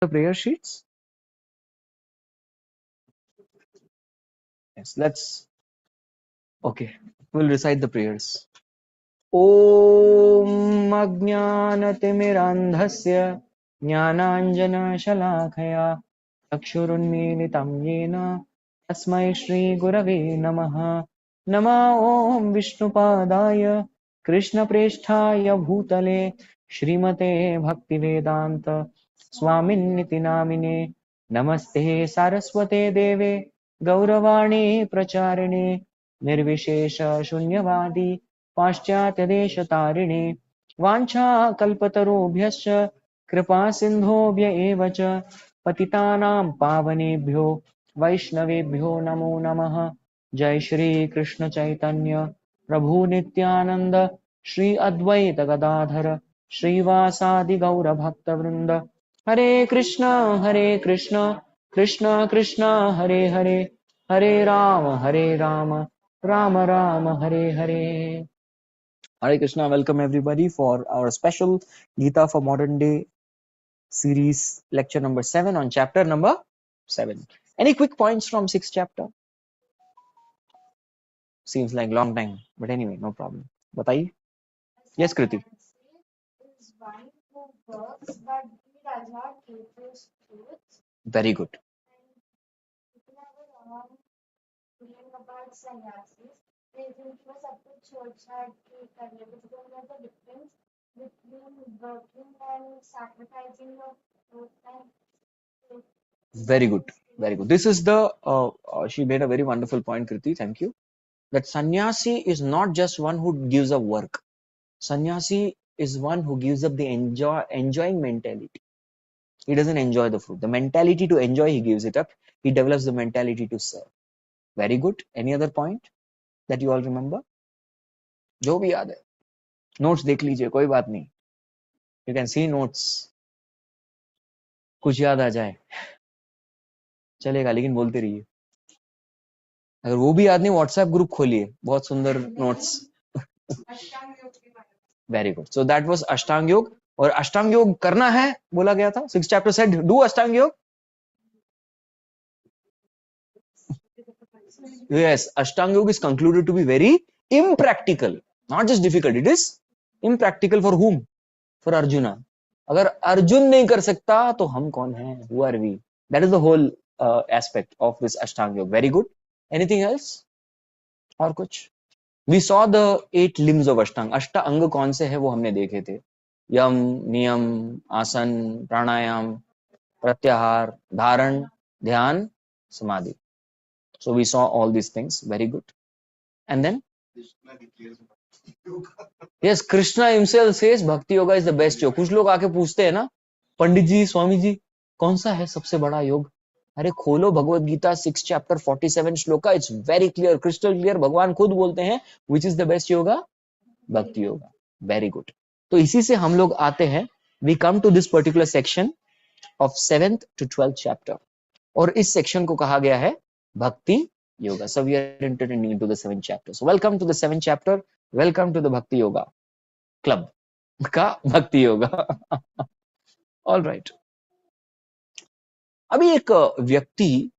the prayer sheets? Yes, let's. Okay, we'll recite the prayers. Om Ajnanatimirandhasya Jnananjanashalakaya Chakshurunmilitam Yena Tasmai Shri Gurave Namaha. Nama Om Vishnupadaya Krishna Presthaya Bhutale Shrimate Bhaktivedanta Swaminiti Namine Namaste Saraswate Deve Gauravani Pracharine Nirvishesha Shunyavadi पाश्चात्यदेशतारिणे वाञ्छाकल्पतरुभ्यश्च कृपासिन्धुभ्य एव च पतितानां पावनेभ्यो वैष्णवेभ्यो नमो नमः। जय श्री कृष्ण चैतन्य प्रभु नित्यानंद श्री अद्वैत गदाधर श्रीवासादि गौर भक्तवृंद। हरे कृष्ण कृष्ण कृष्ण हरे हरे, हरे Ram Ram Ram Hare Hare. Hare Krishna, welcome everybody for our special Gita for Modern Day series, lecture number 7 on chapter number 7. Any quick points from 6th chapter? Seems like long time, but anyway, no problem. Bataiye. Yes, Kriti. Very good. Very good. Very good. This is the, she made a very wonderful point, Kriti. Thank you. That sannyasi is not just one who gives up work. Sannyasi is one who gives up the enjoying mentality. He doesn't enjoy the fruit. The mentality to enjoy, he gives it up. He develops the mentality to serve. Very good. Any other point that you all remember? जो भी याद है notes देख लीजिए, कोई बात नहीं. You can see notes. कुछ याद आ जाए चलेगा, लेकिन बोलते रहिए. अगर वो भी याद नहीं, व्हाट्सएप ग्रुप खोलिए, बहुत सुंदर notes. Very good. So that was अष्टांग योग. और अष्टांग योग करना है बोला गया था. 6th chapter said do अष्टांग योग. Yes, Ashtanga Yoga is concluded to be very impractical, not just difficult. It is impractical for whom? For Arjuna. अगर अर्जुन नहीं कर सकता तो हम कौन हैं? Who are we? That is the whole aspect of this Ashtanga Yoga. Very good. Anything else? और कुछ? We saw the 8 limbs of Ashtanga. अष्टांग कौन से हैं वो हमने देखे थे. यम, नियम, आसन, प्राणायाम, प्रत्याहार, धारण, ध्यान, समाधि. So we saw all these things. Very good. And then? Yes, Krishna himself says Bhakti Yoga is the best yoga. कुछ लोग आके पूछते हैं ना, पंडित जी, स्वामी जी, कौन सा है सबसे बड़ा योग? अरे खोलो Bhagavad Gita 6th chapter 47 shloka. It's very clear, crystal clear. भगवान खुद बोलते हैं which is the best yoga? Bhakti Yoga. Very good. तो इसी से हम लोग आते हैं. We come to this particular section of 7th to 12th chapter. और इस सेक्शन को कहा गया है Bhakti Yoga. So we are entering into the 7th chapter. So welcome to the 7th chapter. Welcome to the Bhakti Yoga Club. का Bhakti Yoga. All right. अभी एक व्यक्ति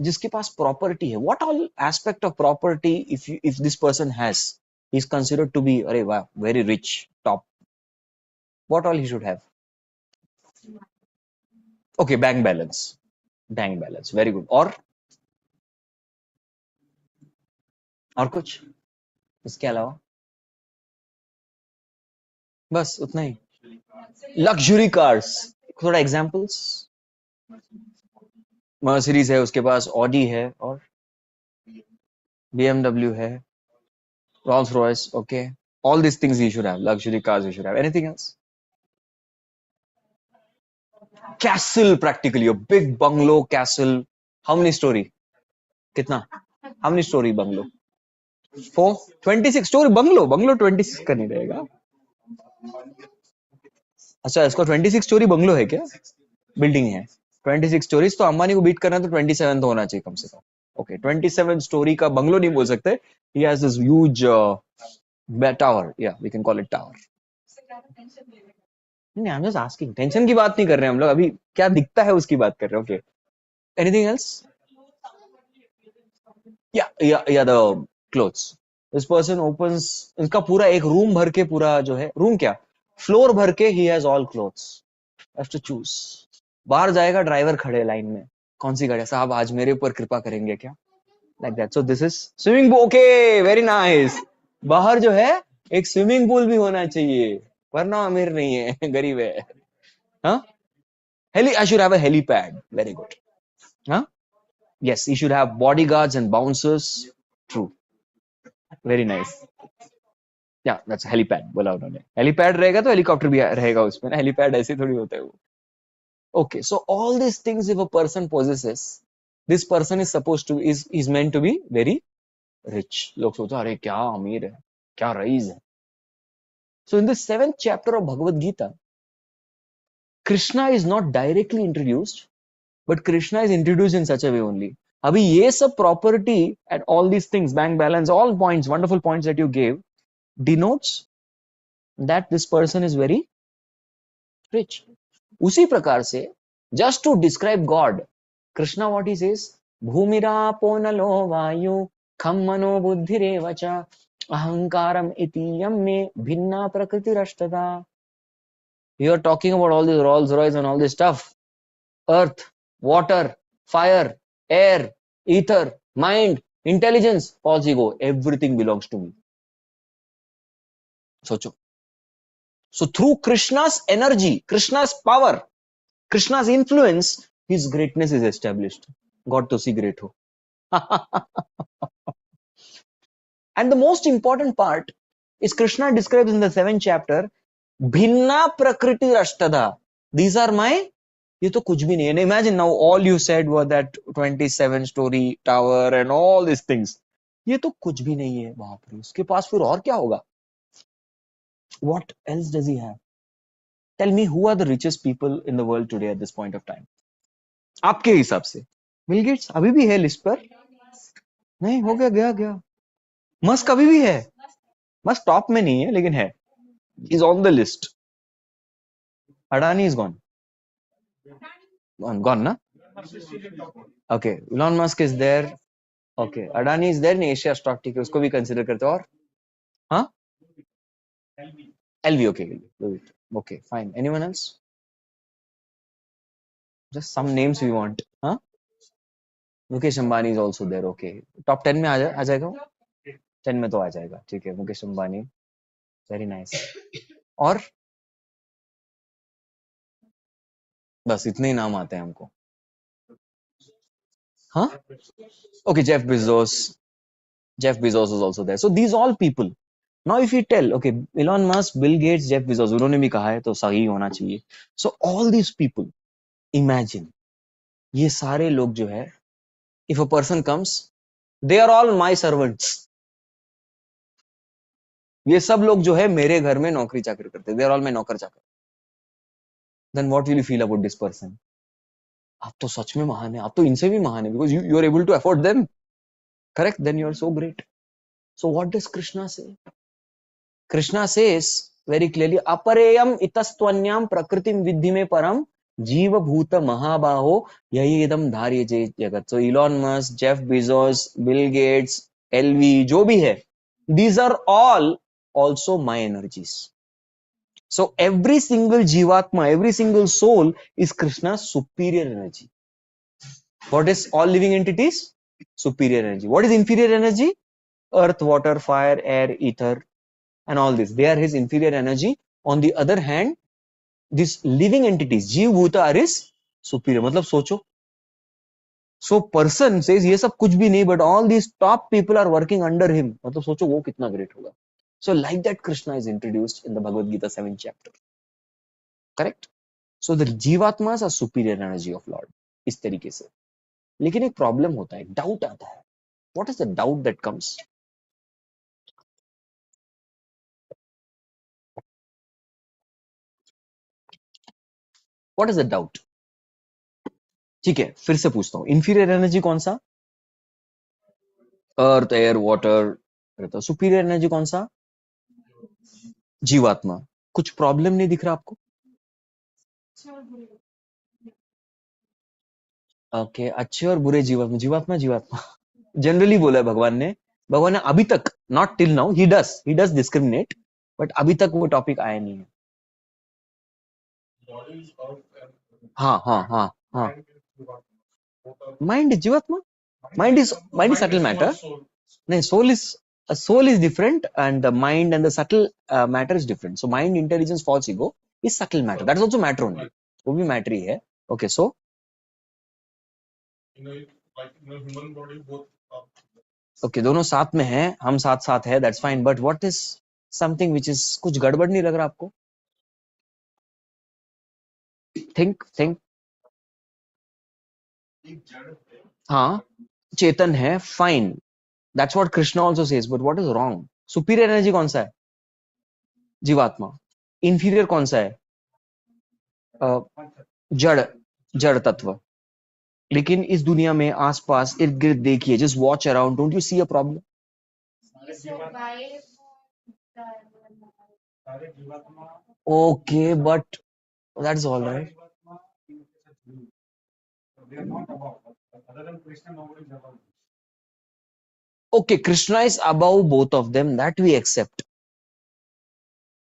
जिसके पास प्रॉपर्टी है, what all aspect of property if this person has, he is considered to be, अरे वाह, very rich, top. What all he should have? Okay, bank balance. Bank balance. Very good. और कुछ इसके अलावा? बस उतना ही. Luxury cars. थोड़ा एग्जांपल्स. मर्सिडीज है उसके पास, ऑडी है, और BMW है, Rolls Royce. Okay, all these things he should have. Luxury cars he should have. Anything else? Castle, practically a big bungalow castle. How many story? कितना? How many story bungalow? 4? 26 story bungalow. Bungalow 26 का नहीं रहेगा. अच्छा, इसको 26 story bungalow है क्या? Building है 26 stories. तो अंबानी को बीट करना तो 27 तो होना चाहिए कम से कम. ओके, 27 स्टोरी का बंगलो नहीं बोल सकते. He has this huge tower. या we can call it tower. नहीं, I am just asking, tension की बात नहीं कर रहे हैं हम लोग अभी, क्या दिखता है उसकी बात कर रहे हैं. Okay, anything else? या the clothes. This person opens, इसका पूरा एक रूम भर के, पूरा जो है रूम क्या, फ्लोर भर के, he has all clothes, have to choose. बाहर जाएगा, ड्राइवर खड़े लाइन में, कौन सी गाड़ी साहब, आज मेरे ऊपर कृपा करेंगे क्या, like that. So this is swimming pool. Okay, very nice. बाहर जो है एक स्विमिंग पूल भी होना चाहिए, वरना अमीर नहीं है, गरीब है. हाँ, heli, I should have a helipad. Very good. Huh? Yes, you should have bodyguards and bouncers. True. Very nice. Yeah, that's a helipad. बोला उन्होंने. Helipad रहेगा तो हेलीकॉप्टर भी रहेगा उसमें ना. Helipad ऐसे थोड़ी होता है वो. Okay, so all these things, if a person possesses, this person is supposed to is meant to be very rich. लोग सोचते हैं अरे क्या अमीर है, क्या रईस है. So in the 7th chapter of Bhagavad Gita, Krishna is not directly introduced, but Krishna is introduced in such a way only. अभी ये सब property and all these things, bank balance, all points, wonderful points that you gave, denotes that this person is very rich. उसी प्रकार से, just to describe God, Krishna what he says, भूमिरापो नलो वायु खम मनो बुद्धिरेव च अहंकारम इतीयं मे भिन्ना प्रकृतिरष्टधा. You are talking about all this Rolls Royce and all this stuff. Earth, water, fire, air, ether, mind, intelligence, false ego, everything belongs to me. Socho. So through Krishna's energy, Krishna's power, Krishna's influence, his greatness is established. God to see great ho. And the most important part is Krishna describes in the 7th chapter, Bhinna Prakriti Rashtada. These are my, ये तो कुछ भी नहीं है. Imagine now all you said were that 27-story tower and all these things. ये तो कुछ भी नहीं है. बाप रे, उसके पास फिर और क्या होगा? What else does he have? Tell me, who are the richest people in the world today at this point of time? आपके हिसाब से. बिल गेट्स अभी भी है लिस्ट पर? नहीं, हो गया, गया. मस्क अभी भी है. मस्क टॉप में नहीं है लेकिन है. He's on the list. Adani is gone. Gone, na? Okay. Elon Musk is there. Okay. Adani is there in Asia stock ticket. उसको भी consider करते हो और? हाँ? LV, okay. Do it. Okay, fine. Anyone else? Just some names we want. हाँ? Mukesh Ambani is also there. Okay. Top 10 में आ जाएगा वो? 10 में तो आ जाएगा. ठीक है. मुकेश अंबानी. Very nice. और? बस इतने ही नाम आते हैं हमको. हाँ? Okay, Jeff Bezos. Jeff Bezos is also there. So these all people. Now if you tell, okay, Elon Musk, Bill Gates, Jeff Bezos, उन्होंने भी कहा है तो सही होना चाहिए. So all these people, imagine, ये सारे लोग जो है, if a person comes, they are all my servants. ये सब लोग जो है मेरे घर में नौकरी चाकरी करते हैं. They are all my नौकर चाकर. Then what will you feel about this person? आप तो सच में महान है. आप तो इनसे भी महान है because you are able to afford them. Correct? Then you are so great. So what does Krishna say? Krishna says very clearly, apareyam itastvanyam prakritim vidhi me param जीव भूत महाबाहो यही इदम धार्य जगत. So Elon Musk, Jeff Bezos, Bill Gates, LV, जो भी है, these are all also my energies. So every single jivatma, every single soul is Krishna's superior energy. What is all living entities? Superior energy. What is inferior energy? Earth, water, fire, air, ether, and all this. They are his inferior energy. On the other hand, these living entities, जीव भूत are his superior. मतलब सोचो. So person says ये सब कुछ भी नहीं, but all these top people are working under him. मतलब सोचो वो कितना great होगा. So like that Krishna is introduced in the Bhagavad Gita 7th chapter. Correct? So the जीवात्मास are superior energy of Lord. इस तरीके से. लेकिन एक problem होता है, doubt आता है. What is the doubt that comes? What is the doubt? ठीक है, फिर से पूछता हूँ. Inferior energy कौन सा? Earth, air, water. Superior energy कौन सा? जीवात्मा. कुछ प्रॉब्लम नहीं दिख रहा आपको? ओके, अच्छे और बुरे जीवात्मा, जीवात्मा जीवात्मा जनरली बोला है भगवान ने अभी तक, not till now, he does discriminate, but अभी तक वो टॉपिक आया नहीं है। हाँ हाँ हाँ हाँ, माइंड जीवात्मा, माइंड इज सटल मैटर, नहीं, soul is different, and the mind and the subtle matter is different. So mind, intelligence, false ego is subtle matter, that is also matter only, वो भी matter ही है। Okay, so okay, दोनों साथ में हैं, हम साथ साथ है, that's fine, but what is something which is, कुछ गड़बड़ नहीं लग रहा आपको? think, हाँ, चेतन है, fine, that's what Krishna also says, but what is wrong? Superior energy कौन सा है? जीवात्मा। inferior कौन सा है? जड़, जड़ तत्व। लेकिन इस दुनिया में आसपास इर्द गिर्द देखिए, just watch around, don't you see a problem? Okay, but that is all right. Okay, Krishna is above both of them, that we accept,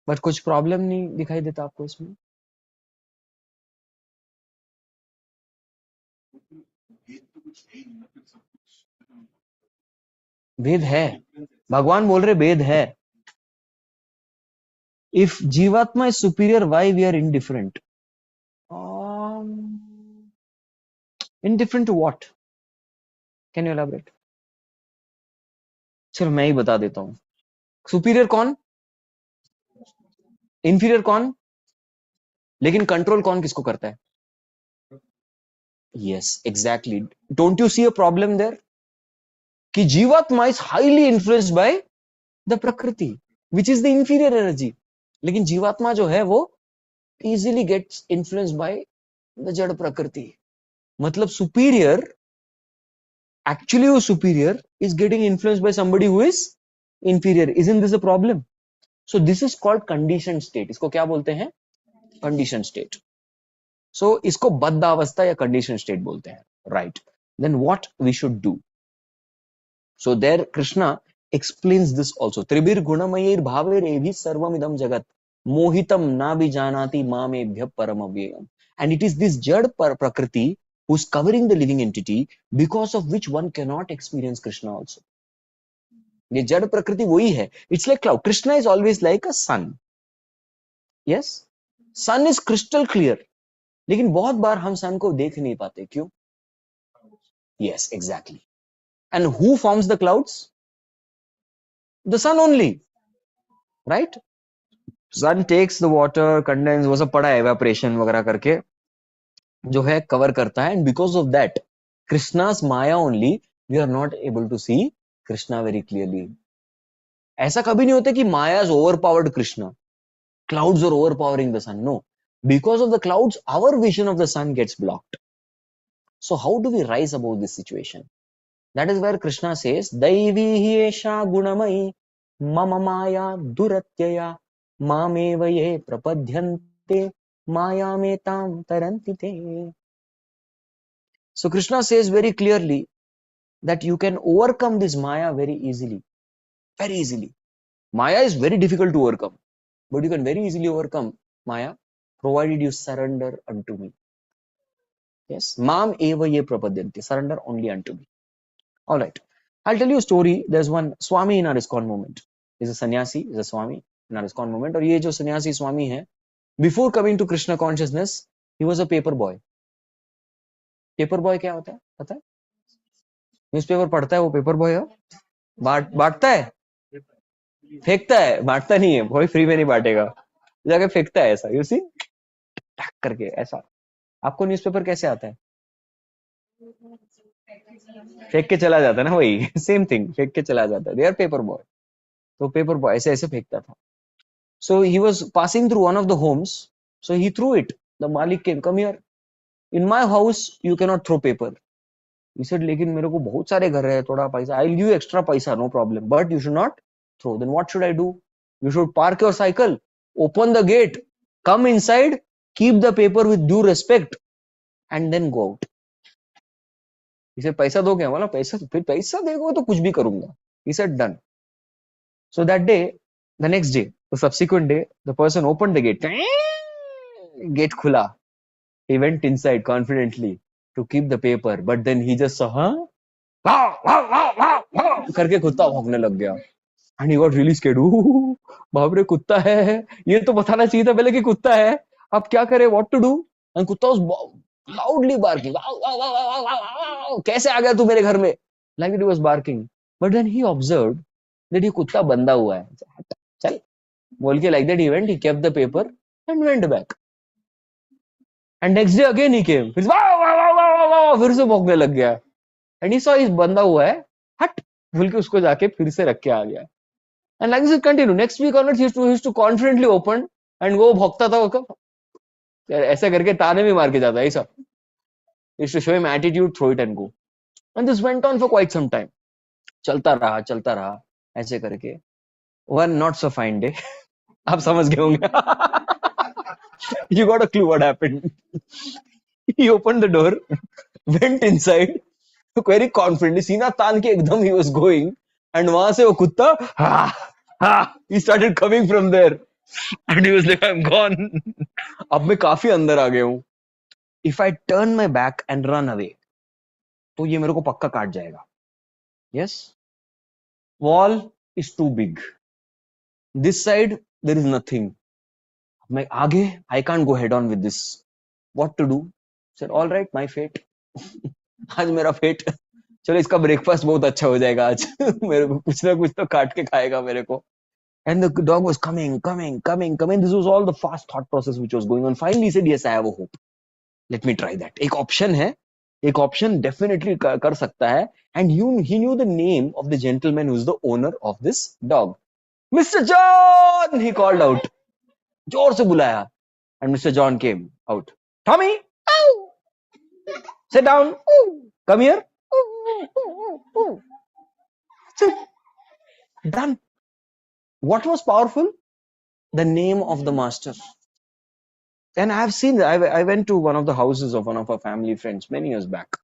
but कुछ प्रॉब्लम नहीं दिखाई देता आपको इसमें? भेद है, भगवान बोल रहे भेद है। If jivatma is superior, why we are indifferent? Indifferent to what? Can you elaborate? चलो मैं ही बता देता हूँ। सुपीरियर कौन? इंफीरियर कौन? लेकिन कंट्रोल कौन किसको करता है? Yes, exactly. Don't you see a problem there? कि जीवात्मा is highly influenced by the prakriti, which is the inferior energy. लेकिन जीवात्मा जो है वो easily gets influenced by the जड़ प्रकृति। मतलब superior, actually who superior is getting influenced by somebody who is inferior. Isn't this a problem? So this is called conditioned state. इसको क्या बोलते हैं? Conditioned state. So इसको बद्धावस्था या conditioned state बोलते हैं, right? Then what we should do? So there Krishna explains this also. Tribir gunamayir bhaver evi sarvam idam jagat mohitam na bijanati mamebhya paramavyayam. And it is this jad prakriti who's covering the living entity, because of which one cannot experience Krishna also. ये जड़ प्रकृति वही है. It's like cloud. Krishna is always like a sun. Yes, sun is crystal clear. लेकिन बहुत बार हम sun को देख नहीं पाते, क्यों? Yes, exactly. And who forms the clouds? The sun only, right? Sun takes the water, condense, वो सब पड़ा है, evaporation वगैरह करके जो है कवर करता है, and because of that Krishna's Maya only we are not able to see Krishna very clearly. ऐसा कभी नहीं होता कि Maya has overpowered Krishna, clouds are overpowering the sun. No, because of the clouds our vision of the sun gets blocked. So how do we rise above this situation? That is where Krishna says Daivi hi esha gunamayi mama maya duratyaya mameva ye prapadyante maya metam tarantite. So Krishna says very clearly that you can overcome this Maya very easily. Very easily. Maya is very difficult to overcome, but you can very easily overcome Maya provided you surrender unto me. Yes, Mam eva ye prapadyanti, surrender only unto me. All right, I'll tell you a story. There's one Swami in our ISKCON movement. He's a sannyasi, he's a Swami in our ISKCON movement. और ये जो sannyasi Swami है, before coming to Krishna consciousness, he was a paper boy. Paper boy क्या होता है पता है? Newspaper पढ़ता है वो पेपर बॉय है, बांटता है, फेंकता है, बांटता नहीं है, कोई फ्री में नहीं बांटेगा, जाके फेंकता है ऐसा, यू सी, टक करके ऐसा। आपको न्यूज़पेपर कैसे आता है? फेंक के चला जाता है ना, वही सेम थिंग, फेंक के चला जाता है। They are paper boy. तो पेपर बॉय ऐसे ऐसे फेंकता था। So he was passing through one of the homes, so he threw it. The मालिक came, come here, in my house you can not throw paper. He said, लेकिन मेरे को बहुत सारे घर है, थोड़ा पैसा, I'll give you extra पैसा, no problem, but you should not throw. Then what should I do? You should park your cycle, open the gate, come inside, keep the paper with due respect and then go out. He said, पैसा दो क्या? बोला पैसा, फिर पैसा देगा तो कुछ भी करूंगा. He said, done. So that day, the next day, the subsequent day, the person opened the gate. Gate khula. He went inside confidently to keep the paper, but then he just saw, huh? Wow, wow, wow, wow, wow, करके कुत्ता भौंकने लग गया. And he got really scared. बाप रे कुत्ता है, ये तो बताना चाहिए था पहले कि कुत्ता है. अब क्या करे? What to do? And कुत्ता was loudly barking. Wow, wow, wow, wow, wow, wow. कैसे आ गया तू मेरे घर में? Like that he was barking. But then he observed that ये कुत्ता बंधा हुआ है. चल बोल के like that he went, he kept the paper and went back. And next day again he came. फिर वाह वाह वाह वाह वाह फिर से भौंकने लग गया. And he saw इस बंधा हुआ है, हट बोल के उसको जाके फिर से रख के आ गया. And like this it continued. Next week onwards he used to confidently open and वो भौंकता था उसका ऐसा करके ताने भी मार के जाता है ऐसा. He used to show him attitude, throw it and go. And this went on for quite some time. चलता रहा ऐसे करके. One not so fine day. आप समझ गए होंगे. You got a clue what happened. He opened the door, went inside, very confidently, सीना तान के एकदम he was going, and वहां से वो कुत्ता he started coming from there, and he was like, I'm gone. अब मैं काफी अंदर आ गया हूँ. If I turn my back and run away, तो ये मेरे को पक्का काट जाएगा. Yes. Wall is too big. This side there is nothing. मैं आगे I can't go head on with this. What to do? Said all right, my fate. आज मेरा फेट. चलो इसका ब्रेकफास्ट बहुत अच्छा हो जाएगा आज. मेरे को कुछ ना कुछ तो काट के खाएगा मेरे को. And the dog was coming. This was all the fast thought process which was going on. Finally he said, yes, I have a hope. Let me try that. एक ऑप्शन है, एक ऑप्शन definitely कर सकता है. And he knew the name of the gentleman who is the owner of this dog. Mr. John, he called out. जोर से बुलाया. And Mr. John came out. Tommy, sit down. Come here. Done. What was powerful? The name of the master. And I have seen, I went to one of the houses of one of our family friends many years back.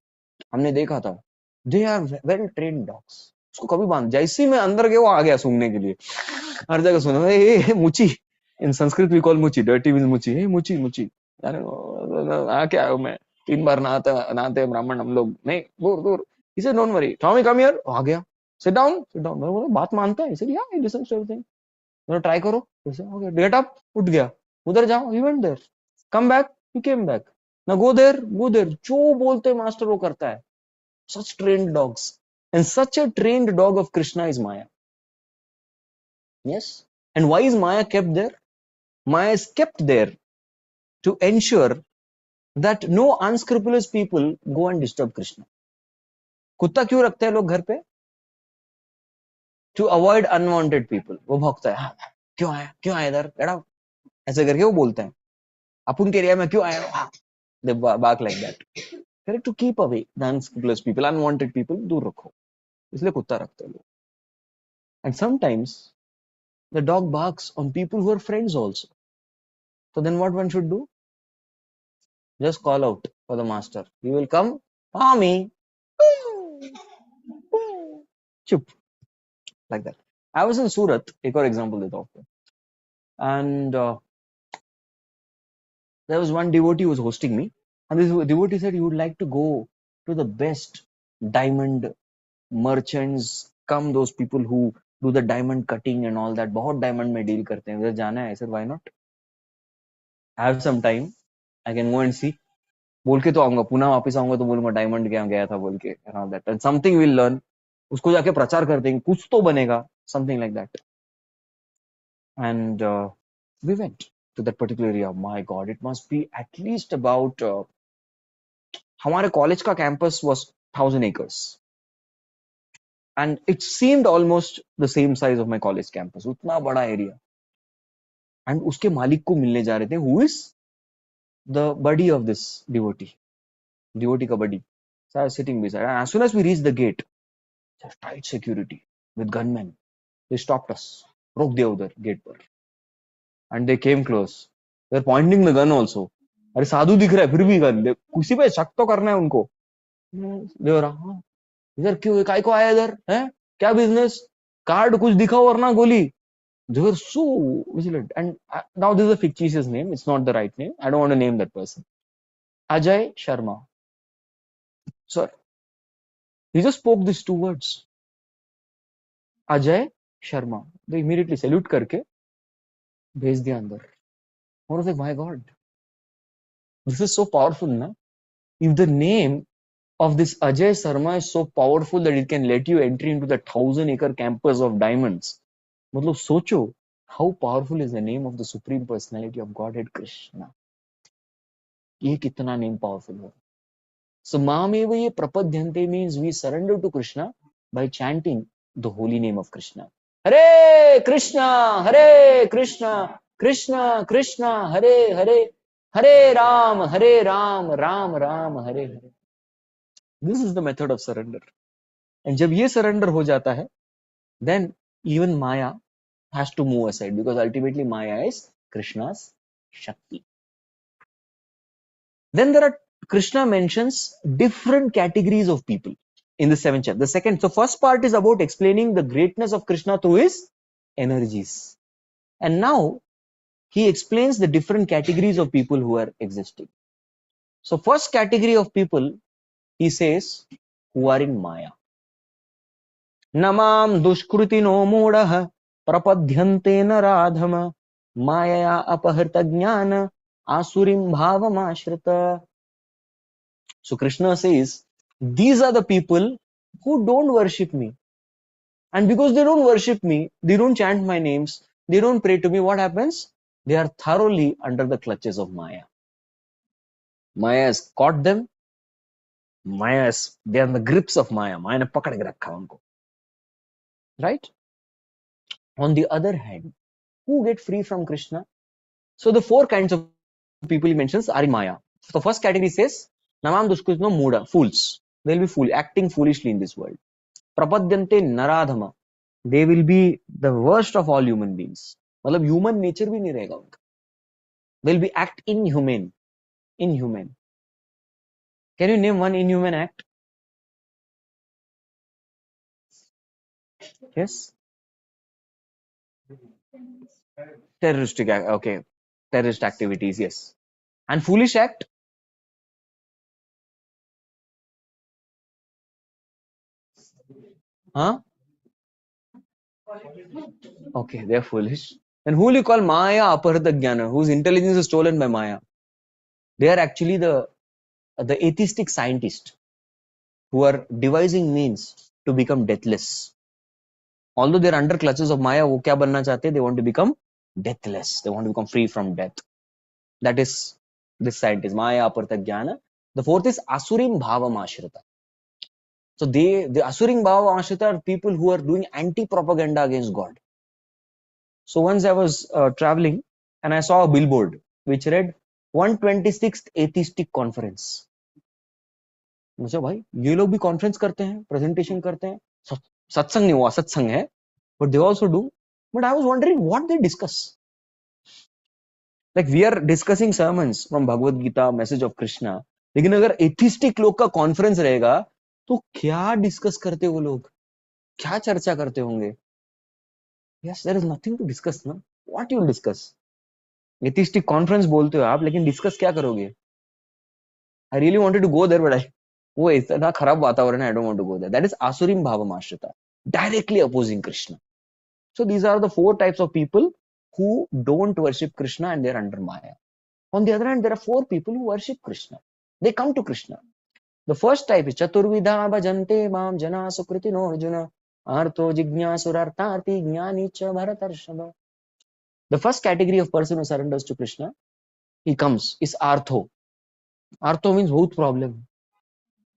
हमने देखा था. They are well trained dogs. उसको कभी बांध, जैसे ही मैं अंदर गया वो आ गया सूंघने के लिए. हर जगह सुना, ए मुची. In Sanskrit we call muchi. Dirty means muchi. Hey muchi. आ क्या आया मैं? 3 बार नहाते ब्राह्मण हम लोग. नहीं, दूर. He said, don't worry. Tommy, come here. आ गया. Sit down. मैं बोला बात मानता है. He said, yeah, he listens to everything. मैं ट्राई करो. Okay, get up. उठ गया. उधर जाओ. He went there. Come back. He came back. Now go there. जो बोलते मास्टर वो करता है. Such trained dogs. And such a trained dog of Krishna is Maya. Yes. And why is Maya kept there? Maya is kept there to ensure that no unscrupulous people go and disturb Krishna. कुत्ता क्यों रखते हैं लोग घर पे? To avoid unwanted people. वो भौंकता है. क्यों आया इधर? Get out. ऐसे करके वो बोलते हैं. अपन के एरिया में क्यों आया? They bark like that. Correct, to keep away the unscrupulous people, unwanted people, दूर रखो. इसलिए कुत्ता रखते हैं लोग. And sometimes the dog barks on people who are friends also. So then what one should do? Just call out for the master. He will come. Tommy. Chup. Like that. I was in Surat. एक और example देता हूँ. And there was one devotee who was hosting me. And this devotee said he would like to go to the best diamond merchants, come those people who do the diamond cutting and all that. बहुत diamond में deal करते हैं. उधर जाना है. I said, why not? I have some time. I can go and see. बोल के तो आऊंगा. पुणे वापस आऊंगा तो बोलूंगा डायमंड क्या गया था बोल के. And all that. And something we'll learn. उसको जाके प्रचार कर देंगे. कुछ तो बनेगा. Something like that. And we went to that particular area. My God, it must be at least about हमारे कॉलेज का campus was 1000 acres. And it seemed almost the same size of my college campus. उतना बड़ा area. And उसके मालिक को मिलने जा रहे थे. Who is the buddy of this devotee? Devotee का buddy. So I was sitting beside. And as soon as we reached the gate, tight security with gunmen. They stopped us. रोक दिया उधर गेट पर. And they came close. They were pointing the gun also. अरे साधु दिख रहा है फिर भी किसी पे शक तो करना है उनको। दे रहा हाँ, इधर क्यों काय को आया इधर है, क्या बिजनेस, कार्ड कुछ दिखाओ वरना गोली। They were so vigilant. And now this is a fictitious name. It's not the right name. I don't want to name that person. Ajay Sharma. Sir, he just spoke these two words. Ajay Sharma. They immediately salute करके भेज दिया अंदर. I was like, my God, this is so powerful, na? If the name of this Ajay Sharma is so powerful that it can let you entry into the 1,000-acre campus of diamonds, मतलब सोचो, how powerful is the name of the Supreme Personality of Godhead Krishna? ये कितना name powerful है. So Mameva Prapadyante means we surrender to Krishna by chanting the holy name of Krishna. Hare Krishna, Hare Krishna, Krishna Krishna, Hare Hare, Hare Ram, Ram Ram, Hare Hare. This is the method of surrender. And जब ये surrender हो जाता है, then even Maya has to move aside because ultimately Maya is Krishna's Shakti. Then there are, Krishna mentions different categories of people in the 7th chapter. The second, so first part is about explaining the greatness of Krishna through his energies. And now he explains the different categories of people who are existing. So first category of people, he says, who are in Maya. Namam dushkrutino modah prapadyante naradhama maya apahrta jnana asurim bhavam ashrita. So Krishna says, these are the people who don't worship me. And because they don't worship me, they don't chant my names, they don't pray to me, what happens? They are thoroughly under the clutches of Maya. Maya has caught them. They are in the grips of Maya. Maya ne pakad ke rakha unko. Right? On the other hand, who get free from Krishna? So the 4 kinds of people he mentions are in Maya. The first category says, Namam dushkritno muda, fools. They'll be fool, acting foolishly in this world. Prapadyante naradhama. They will be the worst of all human beings. मतलब human nature भी नहीं रहेगा उनका. They'll be act inhuman. Inhuman. Can you name one inhuman act? Yes. Terroristic act. Okay. Terrorist activities. Yes. And foolish act? Huh? Okay, they're foolish. And who will you call Maya Aparata Jnana, whose intelligence is stolen by Maya? They are actually the atheistic scientists who are devising means to become deathless. Although they're under clutches of Maya, वो क्या बनना चाहते हैं? They want to become deathless. They want to become free from death. That is this scientist, Maya Aparta Jnana. The fourth is Asurim Bhavam Ashrita. So the Asurim Bhavam Ashrita are people who are doing anti-propaganda against God. So once I was traveling and I saw a billboard which read 126th Atheistic Conference. मुझे भाई ये लोग भी conference करते हैं, presentation करते हैं, सत्संग नहीं हुआ, सत्संग है, but they also do. But I was wondering what they discuss. Like we are discussing sermons from Bhagavad Gita, message of Krishna. लेकिन अगर एथिस्टिक लोग का कॉन्फ्रेंस रहेगा तो क्या डिस्कस करते वो लोग, क्या चर्चा करते होंगे? Yes, there is nothing to discuss ना. What you will discuss? Atheistic conference बोलते हो आप, लेकिन डिस्कस क्या करोगे? I really wanted to go there, but वो इतना खराब वातावरण है, I don't want to go there. That is Asurim Bhavam Ashrita, directly opposing Krishna. So these are the 4 types of people who don't worship Krishna and they're under Maya. On the other hand, there are 4 people who worship Krishna. They come to Krishna. The first type is Chaturvidha Bhajante Mam Jana Sukritino Arjuna Artho Jignyasurartati Jnanicha Bharatarshava. The first category of person who surrenders to Krishna, he comes, is Artho. Artho means बहुत problem.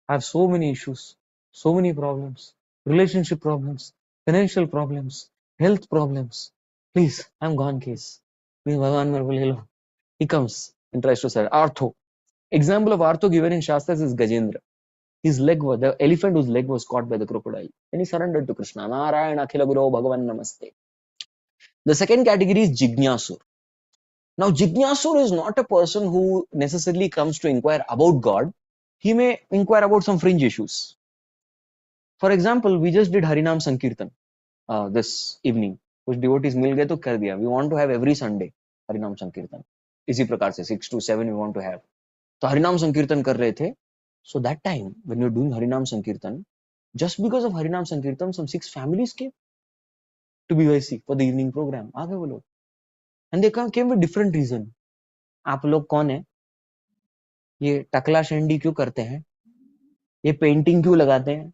I have so many issues, so many problems, relationship problems, financial problems, health problems. Please, I'm gone case. Please, Bhagavan mere ko le lo. He comes and tries to surrender. Artho. Example of Artho given in Shastras is Gajendra. His leg was, the elephant whose leg was caught by the crocodile. And he surrendered to Krishna. Narayana Akhila Guru Bhagavan Namaste. The second category is Jignasur. Now, Jignasur is not a person who necessarily comes to inquire about God. He may inquire about some fringe issues. For example, we just did Harinam Sankirtan this evening. कुछ devotees मिल गए तो कर दिया. We want to have every Sunday Harinam Sankirtan. इसी प्रकार से 6 to 7 we want to have. तो हरिनाम संकीर्तन कर रहे थे. So that time when you're doing Harinam Sankirtan, just because of Harinam Sankirtan, some 6 families came to BYC for the evening program. आ गए वो लोग. And they came with different reason. आप लोग कौन है? ये टकला शेंडी क्यों करते हैं? ये पेंटिंग क्यों लगाते हैं?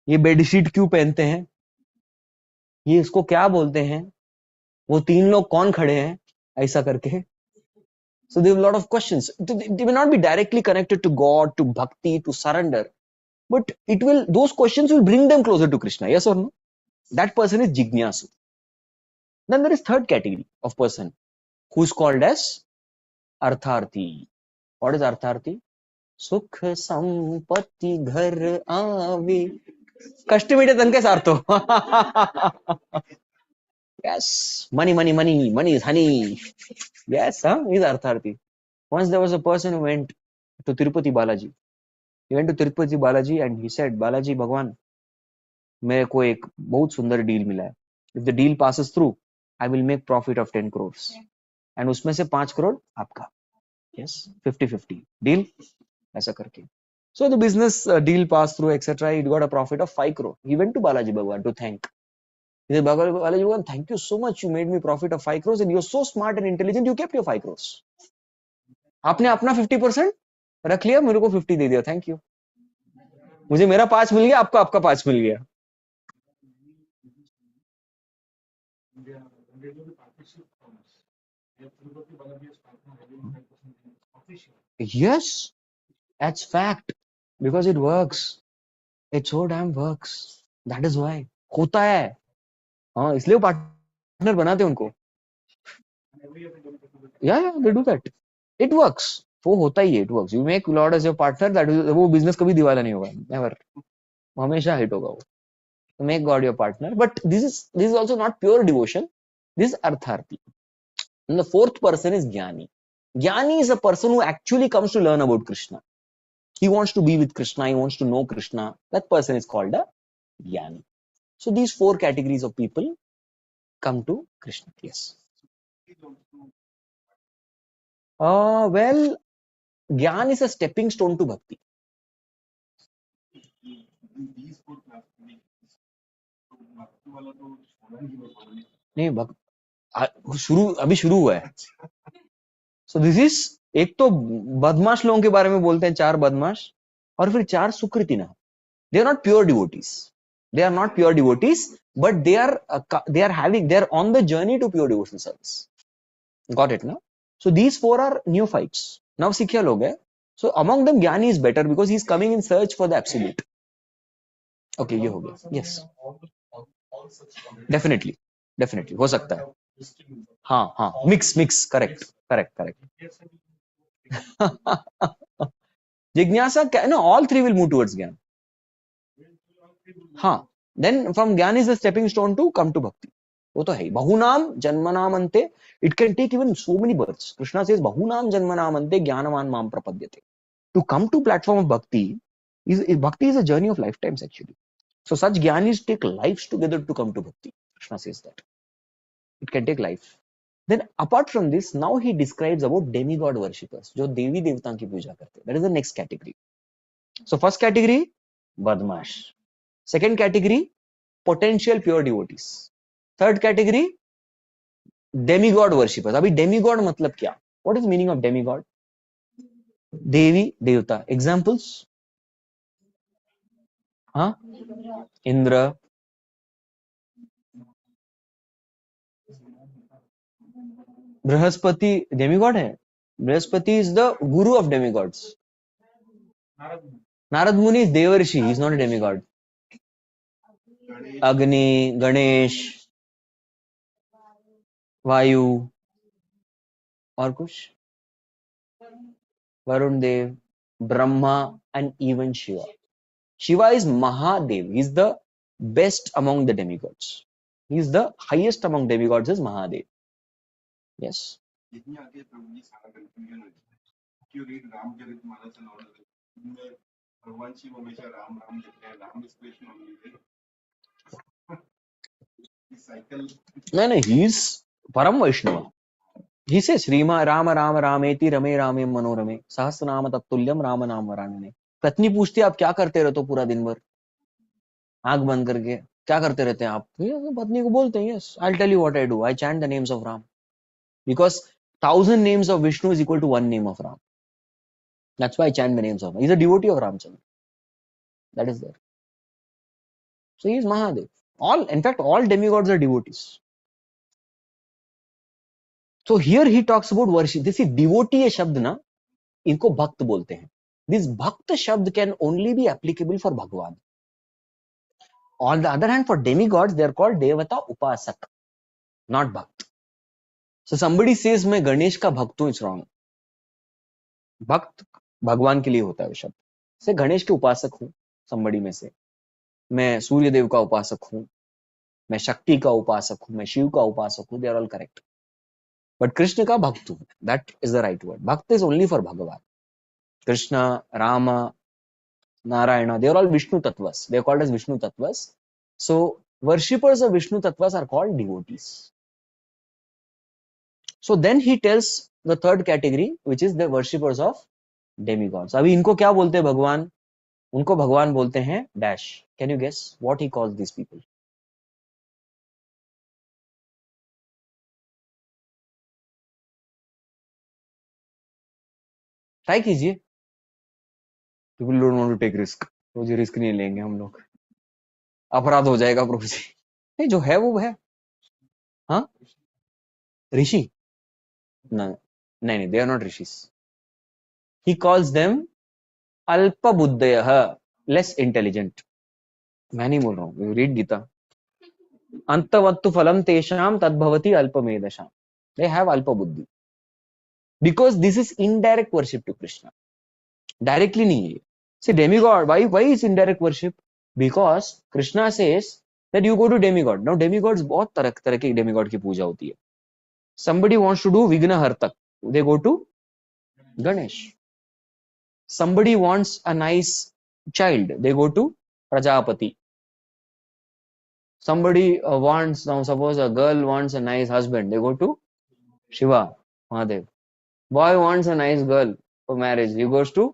ये बेडशीट क्यों पहनते हैं? ये इसको क्या बोलते हैं? वो 3 लोग कौन खड़े हैं? ऐसा करके. So they have a lot of questions. They may not be directly connected to God, to bhakti, to surrender, but those questions will bring them closer to Krishna. Yes or no? That person is Jignasu. Then there is third category of person who is called as Artharthi. What is Artharthi? सुख संपत्ति घर आवे कष्ट मिटे तनके सार्थो. Yes, money is honey. Yes, he's Artharthi. Once there was a person who went to Tirupati Balaji. He went to Tirupati Balaji and he said, Balaji Bhagwan, मेरे को एक बहुत सुंदर डील मिला है. If the deal passes through, I will make profit of 10 crores. And उसमें से 5 crore आपका. Yes, 50-50. Deal? ऐसा करके. So the business deal passed through, etc. He got a profit of 5 crore. He went to Balaji Bhagwan to thank. He said, Balaji Bhagwan, thank you so much. You made me profit of 5 crores and you're so smart and intelligent. You kept your 5 crores. आपने अपना 50% रख लिया, मेरे को 50 दे दिया. Thank you. मुझे मेरा 5 मिल गया, आपको आपका 5 मिल गया. Yes, that's fact. Because it works. It so damn works. That is why. होता है. हाँ, इसलिए वो पार्टनर बनाते हैं उनको. Yeah, they do that. It works. वो होता ही है. It works. You make Lord as your partner, that is, वो business कभी दिवाला नहीं होगा. Never. हमेशा हिट होगा वो. Make God your partner. But this is also not pure devotion. This is Artharthi. And the fourth person is Jnani. Jnani is a person who actually comes to learn about Krishna. He wants to be with Krishna. He wants to know Krishna. That person is called a Jnani. So these 4 categories of people come to Krishna. Yes. Well, Jnana is a stepping stone to Bhakti. नहीं अभी शुरू हुआ है. So this is एक तो बदमाश लोगों के बारे में बोलते हैं, 4 बदमाश, और फिर 4 सुकृतिना. They are not pure devotees. They are not pure devotees, but they are on the journey to pure devotional service. Got it now? So these 4 are neophytes. Now Sikhya log hai. So among them Jnani is better because he is coming in search for the absolute. Okay, ये हो गया. Yes. Definitely. हो सकता है. हाँ. Mix. Correct. Jignasa, no, all 3 will move towards Jnana. हाँ. Then from Jnana is a stepping stone to come to Bhakti. वो तो है. Bahunam janmanam ante. It can take even so many births. Krishna says, Bahunam janmanam ante jnanavan mam prapadyate. To come to platform of Bhakti is a journey of lifetimes actually. So such Jnanis take lives together to come to Bhakti. Krishna says that. It can take life. Then apart from this, now he describes about demigod worshippers, जो देवी देवता की पूजा करते हैं. That is the next category. So first category, badmash. Second category, potential pure devotees. Third category, demigod worshippers. अभी demigod मतलब क्या? What is the meaning of demigod? देवी देवता. Examples? हाँ? इंद्र. बृहस्पति demigod है. Brihaspati is the guru of demigods. Narad Muni is Devarshi. He is not a demigod. Agni, Ganesh, Vayu, और कुछ? Varun Dev, Brahma, and even Shiva. Shiva is Mahadev. He is the best among the demigods. He is the highest among demigods is Mahadev. Yes. यहीं आके प्रभु जी सारा confusion हो जाता है। क्यों read Ramcharitmanas and all of this, इनमें भगवान शिव हमेशा राम राम कहते हैं, राम इज कृष्ण ओनली, इस साइकिल। नहीं, he is परम वैष्णव. He says श्रीमा राम राम रामेति रमे रामे मनोरमे सहस्रनाम तत्तुल्यम राम नाम वरानने. पत्नी पूछती है आप क्या करते रहते हो पूरा दिन भर, आंख बंद करके क्या करते रहते हैं आप? पत्नी को बोलते हैं, yes I will tell you what I do, I chant the names of Ram, because 1,000 names of Vishnu is equal to one name of Ram. That's why I chant the names of Ram. He's a devotee of Ramchandra. That is there. So he is Mahadev. In fact, all demigods are devotees. So here he talks about worship. This is devotee शब्द ना, इनको भक्त बोलते हैं. This भक्त शब्द can only be applicable for Bhagwan. On the other hand, for demigods, they are called Devata Upasak, not Bhakt. So somebody says मैं गणेश का भक्त हूं, it's wrong. भक्त भगवान के लिए होता है शब्द. से गणेश के उपासक हूं somebody में से, मैं सूर्य देव का उपासक हूं, मैं शक्ति का उपासक हूं, मैं शिव का उपासक हूं, they are all correct. But Krishna का भक्त हूं, that is the right word. Bhakt is only for Bhagwan. Krishna, Ram, Narayan, they are all Vishnu तत्वस. They are called as Vishnu तत्वस. So worshippers of Vishnu Tattvas are called devotees. So then he tells the third category, which is the worshippers of demigods. अभी इनको क्या बोलते हैं भगवान? उनको भगवान बोलते हैं dash. Can you guess what he calls these people? Try कीजिए. People don't want to take risk. रोज रिस्क नहीं लेंगे हम लोग, अपराध हो जाएगा प्रभु जी. नहीं, जो है वो है. हाँ, ऋषि? नहीं नहीं, they are not rishis. He calls them alpa buddhayah, less intelligent. मैं नहीं बोल रहा हूँ, रीड गीता. अंतवत्तु फलम तेषाम तद्भवति अल्पमेधसाम. दे have alpa buddhi, because this is indirect worship to Krishna. Directly नहीं है. See demigod, why is indirect worship? Because Krishna says that you go to demigod. Now demigods बहुत तरह के demigod की पूजा होती है. Somebody wants to do Vigna Hartak, they go to Ganesh. Somebody wants a nice child, they go to Prajapati. Somebody wants, now suppose a girl wants a nice husband, they go to Shiva, Mahadev. Boy wants a nice girl for marriage, he goes to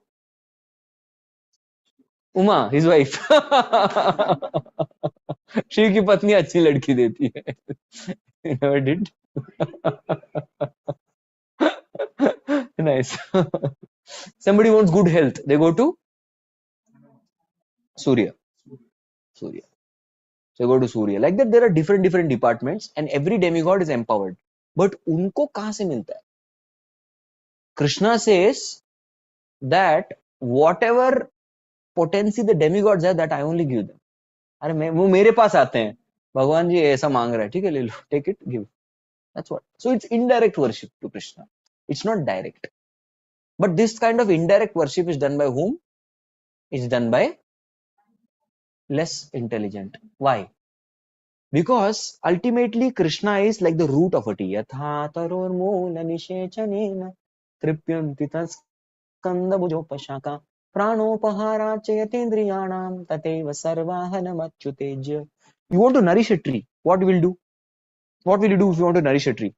Uma, his wife. Shiv की पत्नी अच्छी लड़की देती है. Never did. Nice. Somebody wants good health, they go to Surya. So go to Surya. Like that, there are different departments, and every demigod is empowered. But उनको कहाँ से मिलता है? Krishna says that whatever potency the demigods have, that I only give them. अरे वो मेरे पास आते हैं, भगवान जी ऐसा मांग रहा है, ठीक है ले लो, take it, give. That's what. So it's indirect worship to Krishna. It's not direct. But this kind of indirect worship is done by whom? It's done by less intelligent. Why? Because ultimately Krishna is like the root of a tree. Yatha taror moola nishechanena tripyanti taskanda bhujopashaka pranopahara chayatendriyanam tateva sarvahanamachyutejya. You want to nourish a tree, what will do? What will you do if you want to nourish a tree?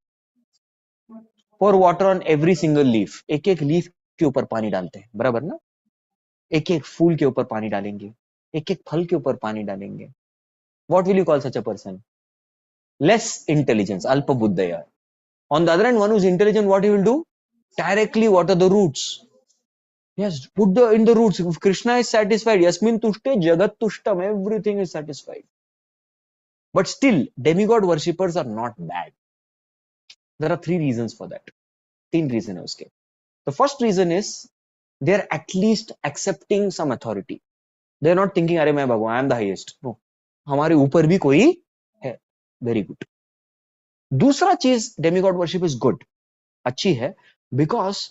Pour water on every single leaf. एक एक leaf के ऊपर पानी डालते हैं, बराबर ना? एक एक फूल के ऊपर पानी डालेंगे, एक एक फल के ऊपर पानी डालेंगे. What will you call such a person? Less intelligence, alpa buddhaya. On the other hand, one who is intelligent, what he will do? Directly water the roots. Yes, put in the roots. If Krishna is satisfied, yasmin tushte jagat tushtam, everything is satisfied. But still, demigod worshippers are not bad. There are three reasons for that. तीन reason है उसके. The first reason is they are at least accepting some authority. They are not thinking, अरे मैं भगवान, I am the highest. No, हमारे ऊपर भी कोई है. Very good. दूसरा चीज, demigod worship is good, अच्छी है, because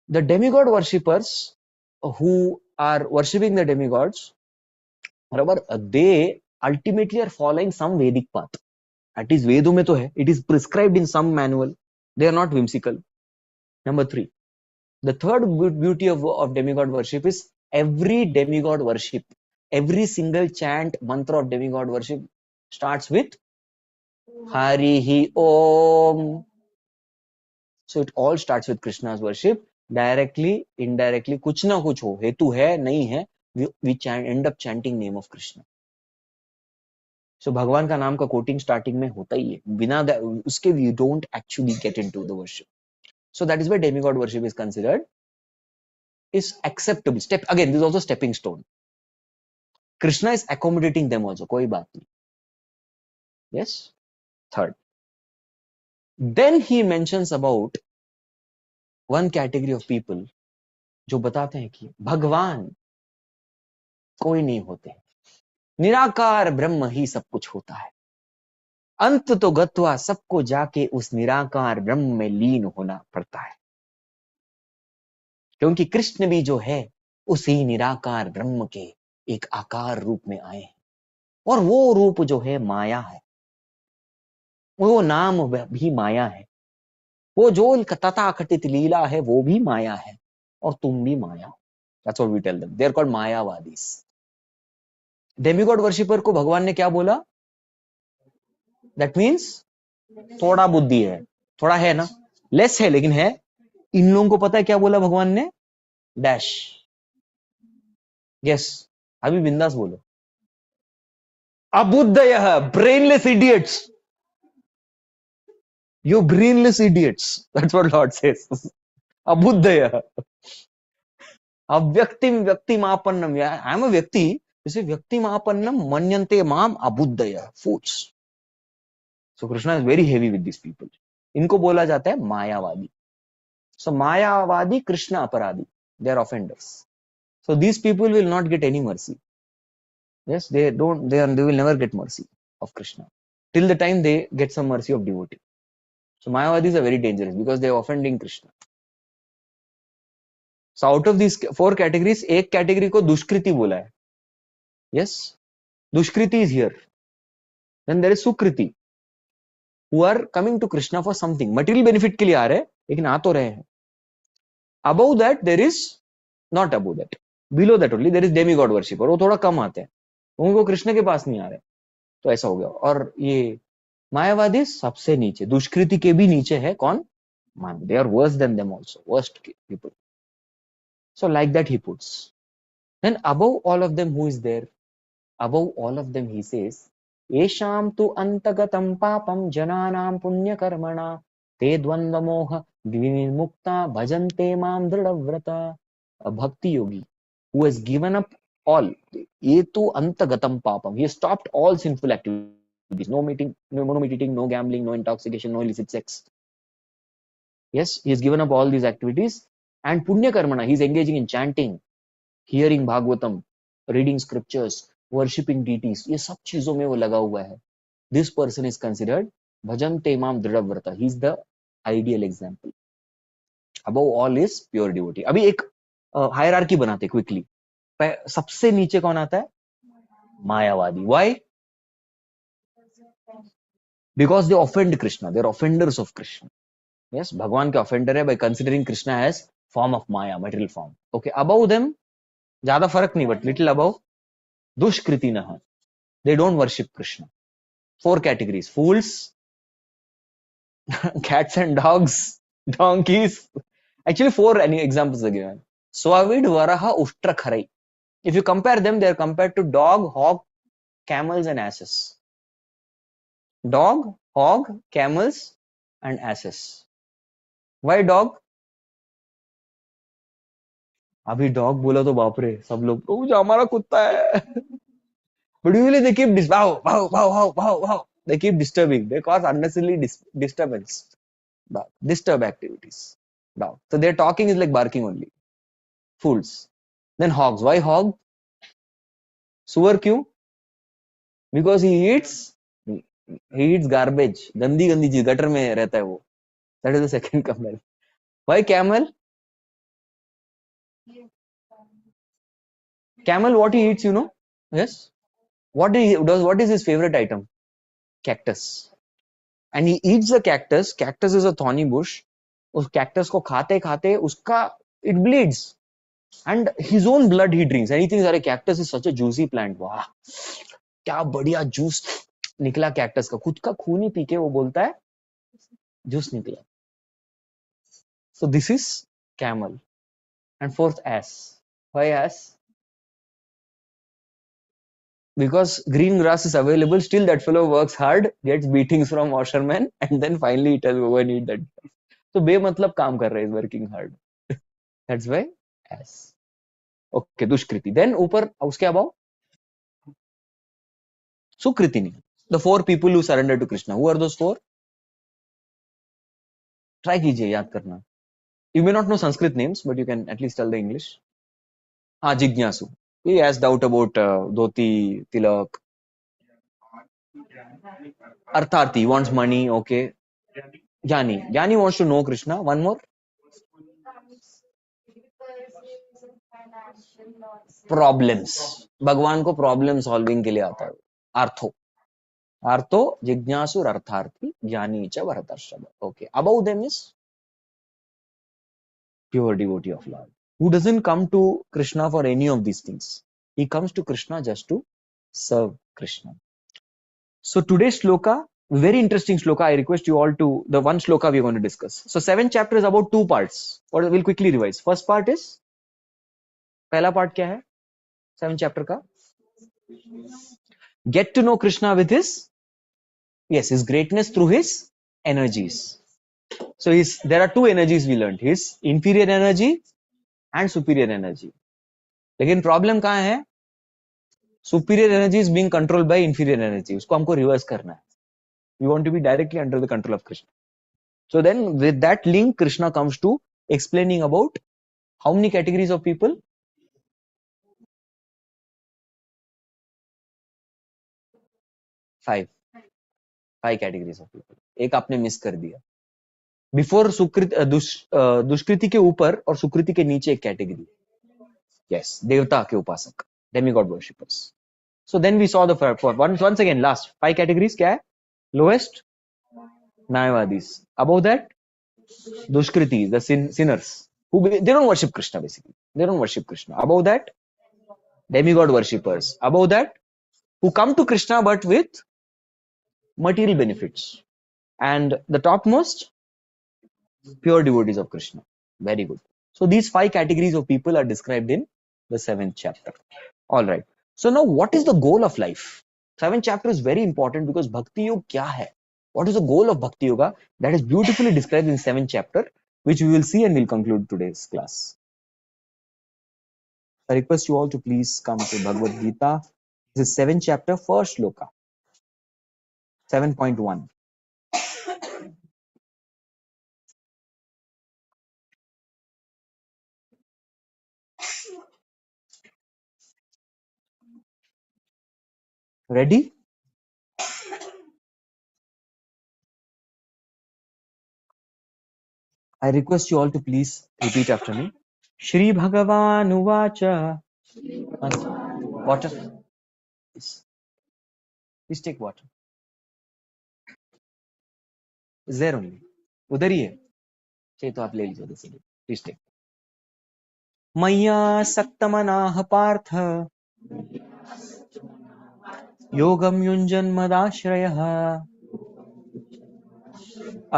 the demigod worshippers who are worshipping the demigods, they ultimately are following some Vedic path. At least वेदों में तो है, it is prescribed in some manual. They are not whimsical. Number 3, the third beauty of demigod worship is every demigod worship, every single chant, mantra of demigod worship starts with Harihi Om. So it all starts with Krishna's worship, directly, indirectly, kuch na kuch ho, hetu hai, nahi hai, we end up chanting name of Krishna. So भगवान का नाम का coating starting में होता ही है, बिना उसके we don't actually get into the worship. So that is why demigod worship is considered, is acceptable. Step again, this is also stepping stone. Krishna is accommodating them also, कोई बात नहीं. Yes. Third, then he mentions about one category of people जो बताते हैं कि भगवान कोई नहीं होते, निराकार ब्रह्म ही सब कुछ होता है, अंत तो गत्वा सबको जाके उस निराकार ब्रह्म में लीन होना पड़ता है, क्योंकि कृष्ण भी जो है उसी निराकार ब्रह्म के एक आकार रूप में आए हैं, और वो रूप जो है माया है, वो नाम भी माया है, वो जो तथाकथित लीला है वो भी माया है, और तुम भी माया हो. That's what we tell them. They are called मायावादीस. डेमिगॉड वर्शिपर को भगवान ने क्या बोला? That means थोड़ा बुद्धि है, थोड़ा है ना, लेस है लेकिन है. इन लोगों को पता है क्या बोला भगवान ने? डैश. यस, अभी बिंदास बोलो. अबुद्धयः, brainless idiots. You brainless idiots. That's what Lord says. अबुद्धयः. अव्यक्तिम व्यक्तिमापन्नम. I am a व्यक्ति. जैसे व्यक्तिमापन्नम मन्यन्ते माम अबुद्धयः. Fools. So Krishna is very heavy with these people. इनको बोला जाता है मायावादी. So मायावादी Krishna अपराधी. They are offenders. So these people will not get any mercy. Yes, they will never get mercy of Krishna till the time they get some mercy of devotee. So Mayavadis are very dangerous because they are offending Krishna. So out of these 4 categories, एक category को दुष्कृति बोला है. Yes, दुष्कृति is here. Then there is Sukriti, who are coming to Krishna for something. Material benefit के लिए आ रहे हैं, लेकिन आ तो रहे हैं. Above that there is, not above that, below that only there is demigod worship, और वो थोड़ा कम आते हैं, उनको कृष्ण के पास नहीं आ रहे. तो ऐसा हो गया. और ये मायावादी सबसे नीचे, दुष्कृति के भी नीचे है कौन? Man. They are worse than them also, worst people. So like that he puts. Then above all of them, who is there? Above all of them he says, Esham tu antagatam papam jananam punya karmana te dvandva moha dvinimukta bhajante mam dridhavrata. A bhakti yogi who has given up all. Ye tu antagatam papam. He has stopped all sinful activities. No meeting, no eating, no gambling, no intoxication, no illicit sex. Yes, he has given up all these activities. And punya karmana, he is engaging in chanting, hearing Bhagavatam, reading scriptures, worshipping deities. ये सब चीजों में वो लगा हुआ है. This person is considered bhajante mam dridhavrata. He is the ideal example. Above all is pure devotee. अभी एक hierarchy बनाते quickly. सबसे नीचे कौन आता है? मायावादी. Why? Because they offend Krishna. They are offenders of Krishna. Yes, भगवान के offender है by considering Krishna as form of Maya, material form. Okay, above them ज्यादा फर्क नहीं, but little above, दुष्कृतिनः. They don't worship Krishna. 4 categories: fools, cats and dogs, donkeys. Actually 4 examples are given. Swavid, Varaha, Ushtra, Kharai. If you compare them, they are compared to dog, hog, camels and asses. Dog, hog, camels and asses. Why dog? अभी dog बोला तो बाप रे, सब लोग ओ जो हमारा कुत्ता है. But usually they keep wow, wow, wow, wow, wow, wow. They keep disturbing. They cause unnecessarily disturbance. Disturb activities. Dog. So their talking is like barking only. Fools. Then hogs. Why hog? Suar क्यों? Because he eats garbage. गंदी गंदी चीज, gutter में रहता है वो. That is the second comparison. Why camel? Camel, what he eats, you know? Yes. What is his favorite item? Cactus. and he eats the cactus. Cactus is a thorny bush. उस cactus को खाते खाते उसका it bleeds, and his own blood he drinks, and he thinks अरे cactus is such a juicy plant, वाह क्या बढ़िया juice निकला cactus का, खुद का खून ही पी के वो बोलता है जूस निकला. So this is camel. And fourth, ass. Why ass? Because green grass is available, still that fellow works hard, gets beatings from washermen, and then finally he tells go and eat that. So बेमतलब काम कर रहे, is working hard. That's why ass. Okay, दुष्कृति. Then ऊपर उसके above Sukritini. The four people who surrendered to Krishna. Who are those four? Try कीजिए याद करना. You may not know Sanskrit names, but you can at least tell the English. हाँ, जिज्ञासु. He has doubt about dhoti, tilak. Artharthi, he wants money, okay. Jnani. Jnani wants to know Krishna. One more. Problems. भगवान को problem solving के लिए आता है. Artho. Artho, जिज्ञासु, अर्थार्थी, ज्ञानी च भरतर्षभ. Okay. Above them is pure devotee of Lord, who doesn't come to Krishna for any of these things. He comes to Krishna just to serve Krishna. So today's shloka, very interesting shloka. I request you all to, the one shloka we're going to discuss. So 7th chapter is about 2 parts. What we'll quickly revise. First part is, पहला part क्या है 7th chapter का? Get to know Krishna with his, yes, his greatness through his energies. So there are 2 energies we learned, his inferior energy and superior energy. लेकिन problem कहाँ है? Superior energy is being controlled by inferior energy. उसको हमको reverse करना है. We want to be directly under the control of Krishna. So then with that link, Krishna comes to explaining about how many categories of people? 5. 5 categories of people. एक आपने miss कर दिया. Before दुष्कृति के ऊपर और सुकृति के नीचे एक category. Yes, देवता के उपासक, demigod worshippers. So then we saw the once again last 5 categories क्या है? Lowest, Mayavadis. Above that, Dushkriti, the sinners. Who they don't worship Krishna basically. They don't worship Krishna. Above that, demigod worshippers. Above that, who come to Krishna but with material benefits. And the topmost, pure devotees of Krishna. Very good. So these 5 categories of people are described in the 7th chapter. All right. So now what is the goal of life? 7th chapter is very important because Bhakti Yoga kya hai? What is the goal of Bhakti Yoga? That is beautifully described in 7th chapter, which we will see and we'll conclude today's class. I request you all to please come to Bhagavad Gita. This is 7th chapter, first shloka. 7.1. Ready? I request you all to please repeat after me. Shri Bhagavan Uvacha. Water. Please take water. Is there only? उधर ही है. चाहिए तो आप ले लीजिए उधर से. Please take. मय्या सक्तमनाः Partha योगं युञ्जन् मदाश्रयः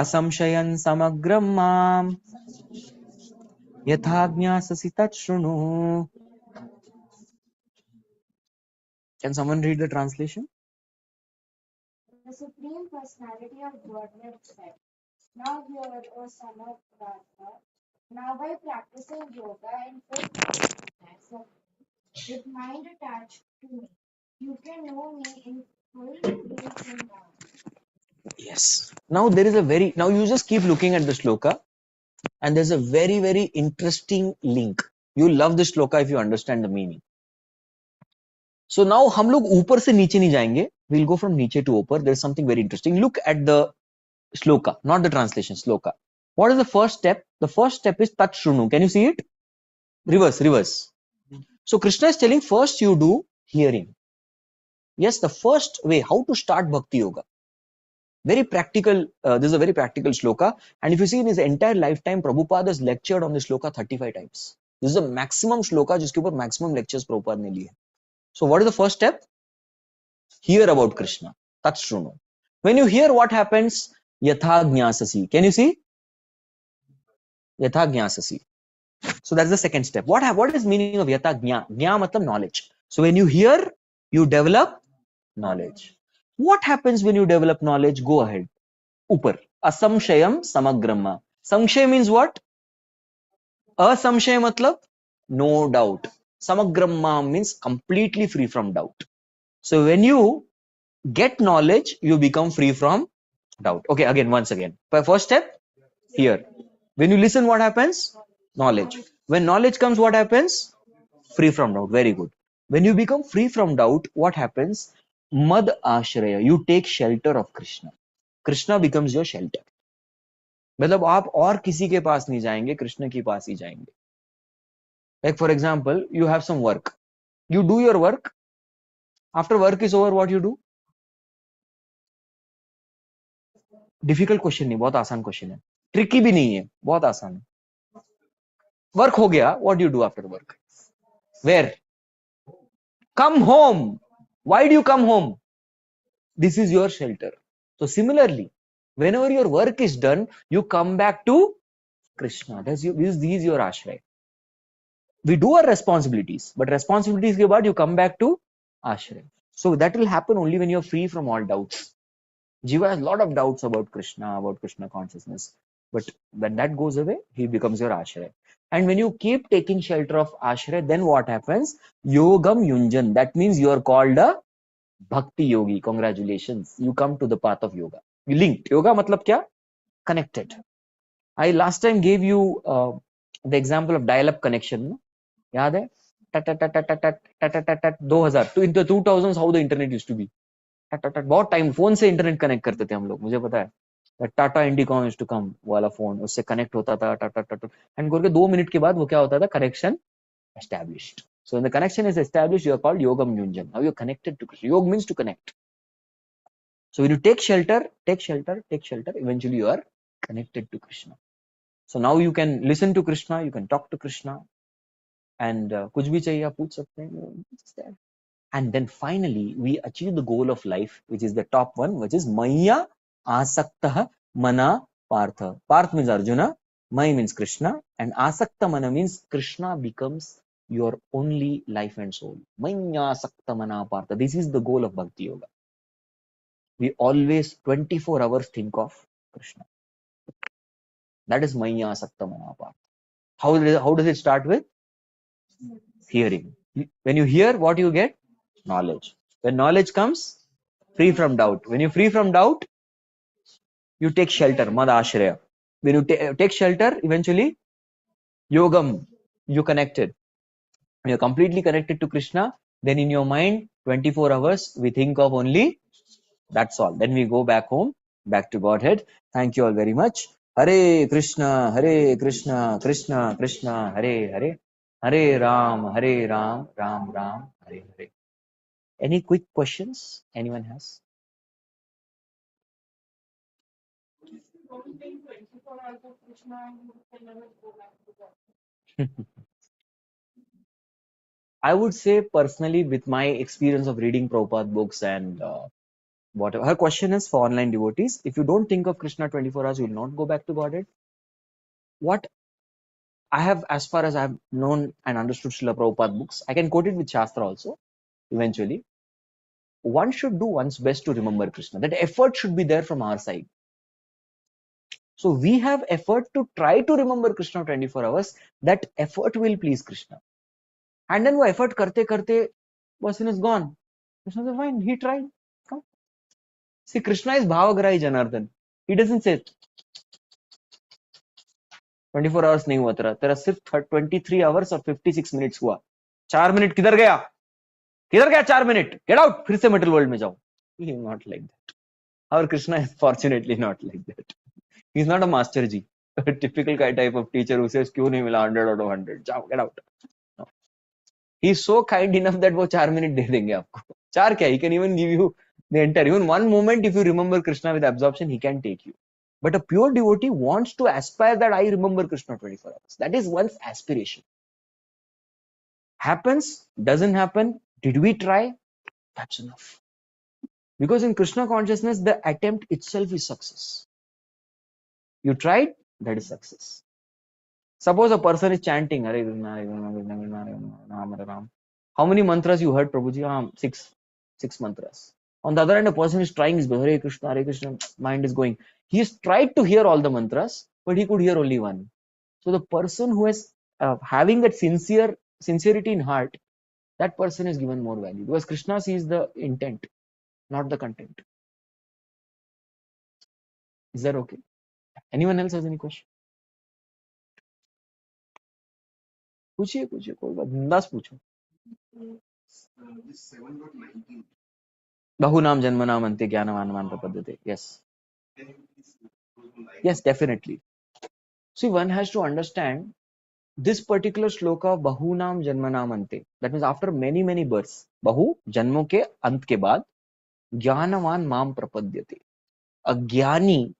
असंशयन् समग्रं माम् यथा ज्ञास्यसि तत् शृणु. Can someone read the translation? The Supreme Personality of Godhead said, "Now hear, O son of Partha, now by practicing yoga and full mindfulness with mind attached to me, you can know me in full peace and love." Yes. Now there is a very, now you just keep looking at the shloka and there's a very, very interesting link. You love the shloka if you understand the meaning. So now हम लोग ऊपर से नीचे नहीं जाएंगे. We'll go from नीचे to ऊपर. There's something very interesting. Look at the shloka, not the translation, shloka. What is the first step? The first step is tat shrunu. Can you see it? Reverse. So Krishna is telling first you do hearing. Yes, the first way how to start Bhakti Yoga. Very practical. This is a very practical shloka. And if you see in his entire lifetime, Prabhupada has lectured on this shloka 35 times. This is the maximum shloka जिसके ऊपर maximum lectures Prabhupada ने लिए. So what is the first step? Hear about Krishna. That's true. When you hear, what happens? Yatha jnasasi. Can you see? Yatha jnasasi. So that's the second step. What is meaning of yatha jna? Jna matlab knowledge. So when you hear, you develop knowledge. What happens when you develop knowledge? Go ahead. Upar. Asamshayam samagrama. Samshay means what? Asamshay matlab no doubt. Samagrama means completely free from doubt. So when you get knowledge, you become free from doubt. Okay, again, once again. First step, hear. When you listen, what happens? Knowledge. When knowledge comes, what happens? Free from doubt. Very good. When you become free from doubt, what happens? Mad ashraya. You take shelter of Krishna. Krishna becomes your shelter. मतलब आप और किसी के पास नहीं जाएंगे, कृष्ण के पास ही जाएंगे. Like for example, you have some work. You do your work. After work is over, what you do? Difficult question नहीं, बहुत आसान question है. Tricky भी नहीं है, बहुत आसान है. Work हो गया. What do you do after work? Where? Come home. Why do you come home? This is your shelter. So similarly, whenever your work is done, you come back to Krishna. This is your ashray. We do our responsibilities, but responsibilities के बाद you come back to ashray. So that will happen only when you are free from all doubts. Jiva has a lot of doubts about Krishna consciousness. But when that goes away, he becomes your ashray. And when you keep taking shelter of ashray, then what happens? Yogam yunjan. That means you are called a bhakti yogi. Congratulations. You come to the path of yoga. You linked. Yoga matlab kya? Connected. I last time gave you the example of dial-up connection. याद है? Tat tat tat tat tat tat tat tat tat 2000. In the 2000s, how the internet used to be. बहुत time phone से internet connect करते थे हम लोग, मुझे पता है. Tata Indicom used to come वाला फोन, उससे कनेक्ट होता था टाटा टाटा एंड करके 2 मिनट के बाद वो क्या होता था? Connection established. So when the connection is established, you are called योगम युंजन. Now you are connected to Krishna. Yoga means to connect. So when you take shelter, eventually you are connected to Krishna. So now you can listen to Krishna, you can talk to Krishna, and कुछ भी चाहिए आप पूछ सकते हैं. And then finally, we achieve the goal of life, which is the top one, which is Maya Asaktah Mana Partha. Parth means Arjuna, Maya means Krishna, and Asakta Mana means Krishna becomes your only life and soul. Maya Asakta Mana Partha. This is the goal of Bhakti Yoga. We always 24 hours think of Krishna. That is Maya Asakta Mana Partha. How does it start with? Hearing. When you hear, what you get? Knowledge. When knowledge comes, free from doubt. When you free from doubt, you take shelter, mad ashraya. When you take shelter, eventually, yogam, you connected. When you're completely connected to Krishna, then in your mind, 24 hours, we think of only, that's all. Then we go back home, back to Godhead. Thank you all very much. Hare Krishna, Krishna Krishna, Hare Hare, Hare Ram, Ram Ram, Hare Hare. Any quick questions anyone has? Don't think 24 hours of Krishna and you can never go back to God. I would say personally, with my experience of reading Prabhupada books and whatever. Her question is for online devotees. If you don't think of Krishna 24 hours, you will not go back to Godhead. What I have, as far as I have known and understood Srila Prabhupada books, I can quote it with Shastra also, eventually. One should do one's best to remember Krishna. That effort should be there from our side. So we have effort to try to remember Krishna 24 hours. That effort will please Krishna. And then वो effort करते करते person is gone. Krishna said, fine, he tried. Come. See, Krishna is Bhavagrahi Janardhan. He doesn't say 24 hours नहीं हुआ तेरा सिर्फ 23 hours और 56 minutes हुआ. 4 minute किधर गया 4 minute, get out, फिर से material world में जाओ. He is not like that. Our Krishna is fortunately not like that. He is not a master ji, a typical type of teacher who says क्यों नहीं मिला 100 out of 100, जाओ, get out. No. He is so kind enough that वो 4 minute दे देंगे आपको. 4 क्या, he can even give you The entire, even one moment, if you remember Krishna with absorption, he can take you. But a pure devotee wants to aspire that I remember Krishna 24 hours. That is one's aspiration. Happens, doesn't happen, did we try? That's enough. Because in Krishna consciousness, the attempt itself is success. You tried, that is success. Suppose a person is chanting, Hare Krishna, Hare Krishna, Krishna Krishna, Hare Hare, Ram Hare Ram. How many mantras you heard, Prabhuji? Six mantras. On the other hand, a person is trying his best, Hare Krishna, mind is going. He has tried to hear all the mantras, but he could hear only one. So the person who is having that sincerity in heart, that person is given more value. Because Krishna sees the intent, not the content. Is that okay? Anyone else has any question? पूछिए पूछिए कोई बात बिंदास पूछो. This 7.19. बहुनाम जन्मनाम अन्ते ज्ञानवान प्रपद्यते. Yes. Can you please go to line? Yes, definitely. See, one has to understand this particular shloka bahunam janmanam ante. That means after many births, bahu janmo ke ant ke baad ज्ञानवान माम प्रपद्यते. A jnani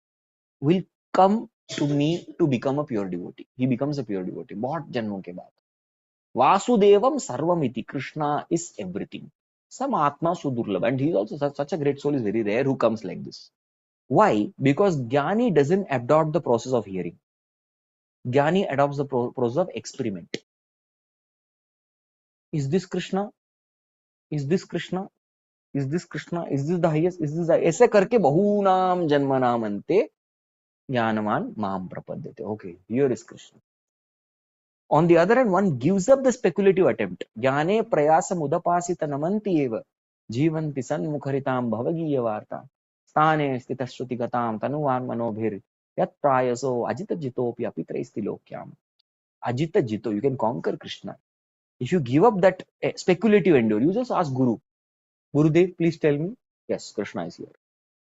will come to me to become a pure devotee. He becomes a pure devotee. बहुत जन्मों के बाद. Vasudevam sarvamiti. Krishna is everything. Some atma sudurlabha. And he is also such a great soul is very rare who comes like this. Why? Because jnani doesn't adopt the process of hearing. Jnani adopts the process of experiment. Is this Krishna? Is this Krishna? Is this Krishna? Is this the highest? Is this the ऐसे करके बहुनाम जन्मनाम अन्ते ज्ञानवान माम प्रपद्यते. Okay, here is Krishna. On the other hand, one gives up the speculative attempt. Jnane prayasa mudapasita namanti eva jivanti sanmukharitam bhavagiyya varta stane stitashruti-gatam tanuvan manobhir yat prayaso ajita jitopi apitraisti lokyam. Ajita jito, you can conquer Krishna. If you give up that speculative endeavor, you just ask Guru. Gurudev, please tell me. Yes, Krishna is here.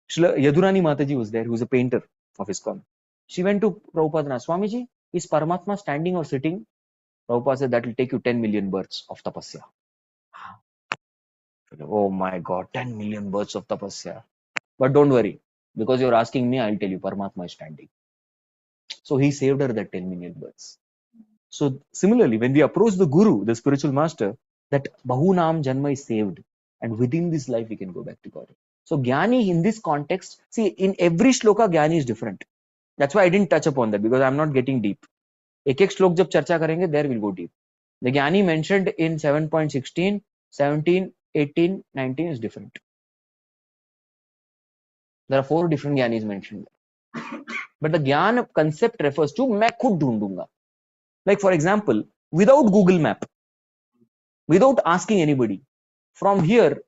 Yadurani Mataji was there, who was a painter of ISKCON. She went to Prabhupada and asked, Swamiji, is Paramatma standing or sitting? Prabhupada said that will take you 10 million births of tapasya. Oh my God, 10 million births of tapasya. But don't worry, because you're asking me, I'll tell you, Paramatma is standing. So he saved her that 10 million births. So similarly, when we approach the Guru, the spiritual master, that Bahunam Janma is saved. And within this life, we can go back to God. So Jnani in this context, see, in every shloka, Jnani is different. That's why I didn't touch upon that, because I'm not getting deep. एक श्लोक जब चर्चा करेंगे, there will go deep. The Jnani mentioned in 7.16, 17, 18, 19 is different. There are 4 different Jnanis mentioned. But the Jnana concept refers to मैं खुद ढूंढूंगा. Like for example, without Google Map, without asking anybody, from here,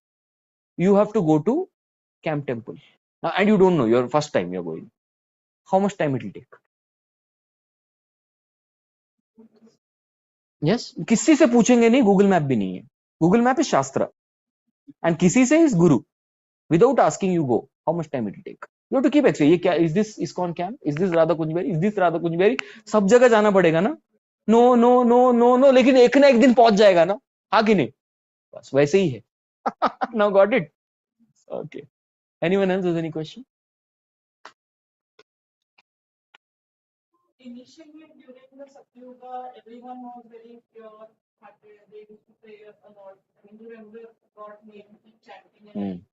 you have to go to Camp Temple. And you don't know, your first time you're going. How much time it will take? Yes, किसी से पूछेंगे नहीं, Google Map भी नहीं है. Google Map is Shastra. And किसी से is Guru. Without asking, you go. How much time it will take? You have to keep explaining. ये क्या? Is this ISKCON camp? Is this Radha Kunjberi? Is this Radha Kunjberi? सब जगह जाना पड़ेगा ना? No, no, no, no, no. लेकिन एक ना एक दिन पहुंच जाएगा ना? हाँ कि नहीं? बस वैसे ही है. Now got it? Okay. Anyone else has any question? Initially, during the Satyuga, everyone was very pure, happy. They used to pray a lot. I mean, you remember God name, keep chanting and everything.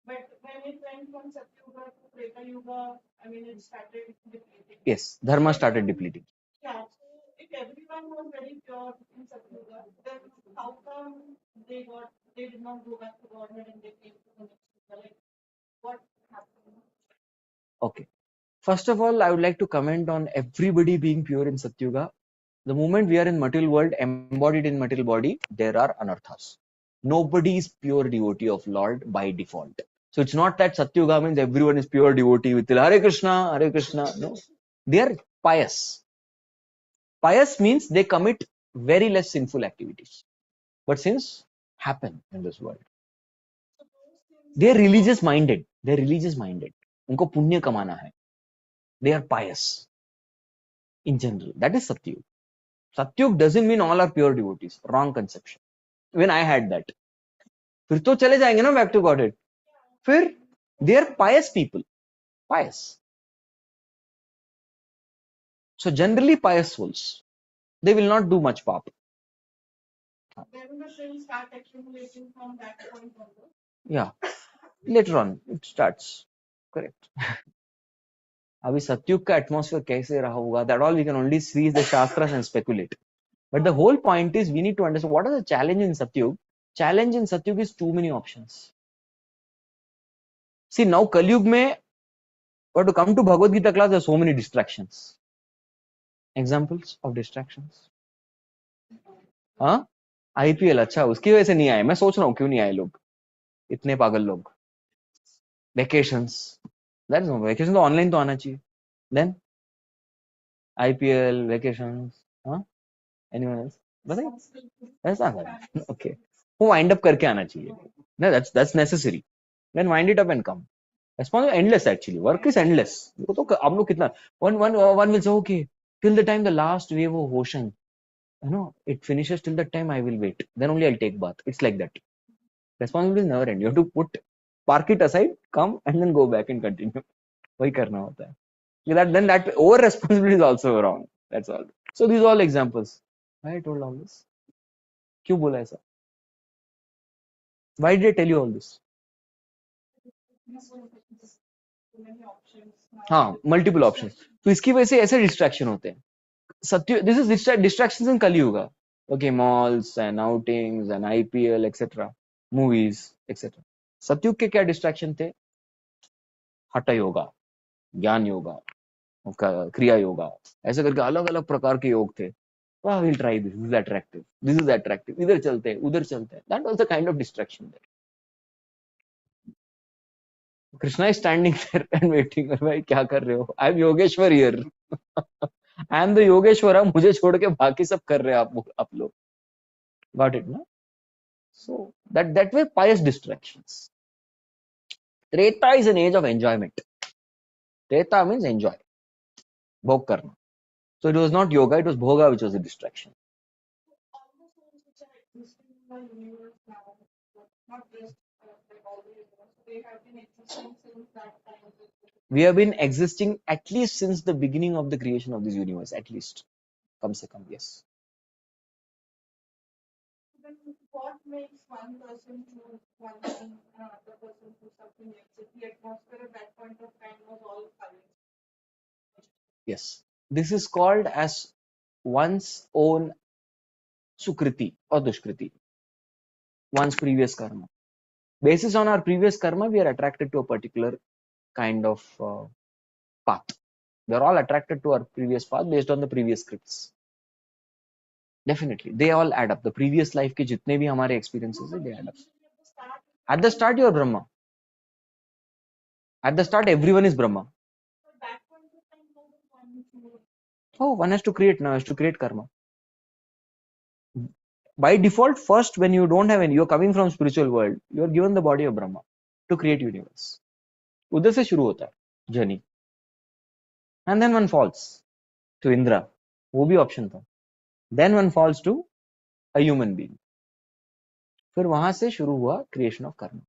But when it went from Satyuga to Treta Yuga, I mean, it started depleting. Yes, Dharma started depleting. Yeah. So if everyone was very pure in Satyuga, then how come they did not go back to Godhead and they came to the next Yuga? Like, what happened? Okay. First of all, I would like to comment on everybody being pure in Satyuga. The moment we are in material world, embodied in material body, there are anarthas. Nobody is pure devotee of Lord by default. So it's not that Satyuga means everyone is pure devotee with Hare Krishna, Hare Krishna. No, they are pious. Pious means they commit very less sinful activities. But sins happen in this world. They are religious minded. They are religious minded. उनको पुण्य कमाना है. They are pious in general. That is Satyug. Satyug doesn't mean all are pure devotees. Wrong conception. Even I had that. फिर तो चले जाएंगे ना back to Godhead. फिर they are pious people, pious. So generally pious souls, they will not do much pap. Then the sins start accumulating from that point onwards. Yeah, later on it starts. Correct. अभी सत्युग का atmosphere कैसे रहा होगा, that all we can only see the shastras and speculate. But the whole point is we need to understand what is the challenge in Satyug. Challenge in Satyug is too many options. See, now Kali Yuga mein, or to come to Bhagavad Gita class, there are so many distractions. Examples of distractions. हाँ, IPL अच्छा, उसकी वजह से नहीं आए. मैं सोच रहा हूँ क्यों नहीं आए लोग, इतने पागल लोग. Vacations, that is no vacation तो online तो आना चाहिए. Then IPL, vacations, हाँ, anyone else? बताइए. ऐसा है. Okay. वो wind up करके आना चाहिए. No, that's necessary. Then wind it up and come. Response is endless actually. Work is endless. वो तो हम लोग कितना one will say okay till the time the last wave of ocean, you know, it finishes, till that time I will wait. Then only I'll take bath. It's like that. Responsibility is never end. You have to park it aside, come and then go back and continue. वही करना होता है. Then that over responsibility is also wrong. That's all. So these are all examples. Why I told all this? क्यों बोला ऐसा? Why did I tell you all this? Too many options. हाँ, multiple options. तो इसकी वजह से ऐसे distraction होते हैं. Satya, this is distractions in Kali Yuga. Okay, malls and outings and IPL, etc. Movies, etc. Satyug के क्या distraction थे? हठ योगा, ज्ञान योगा, क्रिया योगा, ऐसे करके अलग अलग प्रकार के योग थे. Wow, we'll try this. This is attractive. This is attractive. इधर चलते हैं, उधर चलते हैं. That was the kind of distraction there. Krishna is standing there and waiting. भाई क्या कर रहे हो? I am Yogeshwar here. I am the Yogeshwara. मुझे छोड़ के बाकी सब कर रहे हैं आप लोग. Got it, no? So that way pious distractions. Treta is an age of enjoyment. Treta means enjoy. Bhog karna. So it was not yoga, it was bhoga which was a distraction. All the souls which are existing in the universe now, not just like all the universe, they have been existing since that time. We have been existing at least since the beginning of the creation of this universe, at least. Kam se kam, yes. Then what makes one person choose one thing and another person choose something else? If the atmosphere at that point of time was all colored. Yes. This is called as one's own sukriti or dushkriti. One's previous karma. Basis on our previous karma, we are attracted to a particular kind of path. We are all attracted to our previous path based on the previous scripts. Definitely. They all add up. The previous life के जितने भी हमारे experiences हैं, they add up. At the start, you are Brahma. At the start, everyone is Brahma. So that point of time, how does one choose? Oh, one has to create now, has to create karma. By default, first, when you don't have any, you're coming from spiritual world, you are given the body of Brahma to create universe. उधर से शुरू होता है journey. And then one falls to Indra. वो भी option था. Then one falls to a human being. फिर वहां से शुरू हुआ creation of karma.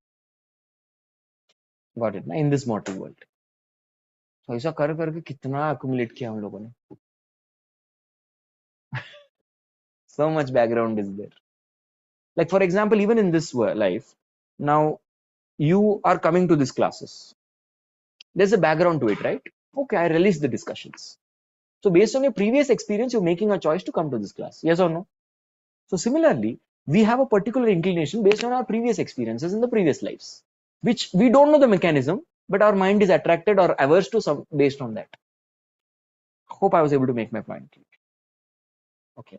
Got it? In this mortal world. तो ऐसा कर करके कितना accumulate किया हम लोगों ने. So much background is there. Like for example, even in this life, now you are coming to these classes. There's a background to it, right? Okay, I release the discussions. So based on your previous experience, you're making a choice to come to this class. Yes or no? So similarly, we have a particular inclination based on our previous experiences in the previous lives, which we don't know the mechanism, but our mind is attracted or averse to some based on that. Hope I was able to make my point. Okay.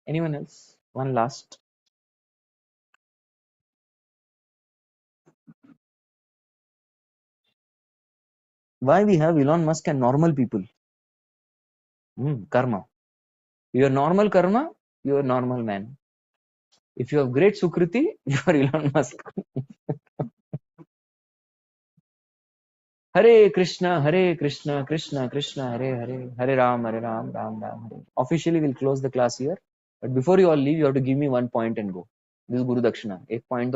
Anyone else? One last. Why we have Elon Musk and normal people? Karma. You are normal karma, you are normal man. If you have great Sukriti, you are Elon Musk. Hare Krishna, Krishna Krishna, Hare Ram, Ram Ram, Hare. Officially, we'll close the class here. But before you all leave, you have to give me 1 point and go. This is Guru Dakshina. 1 point.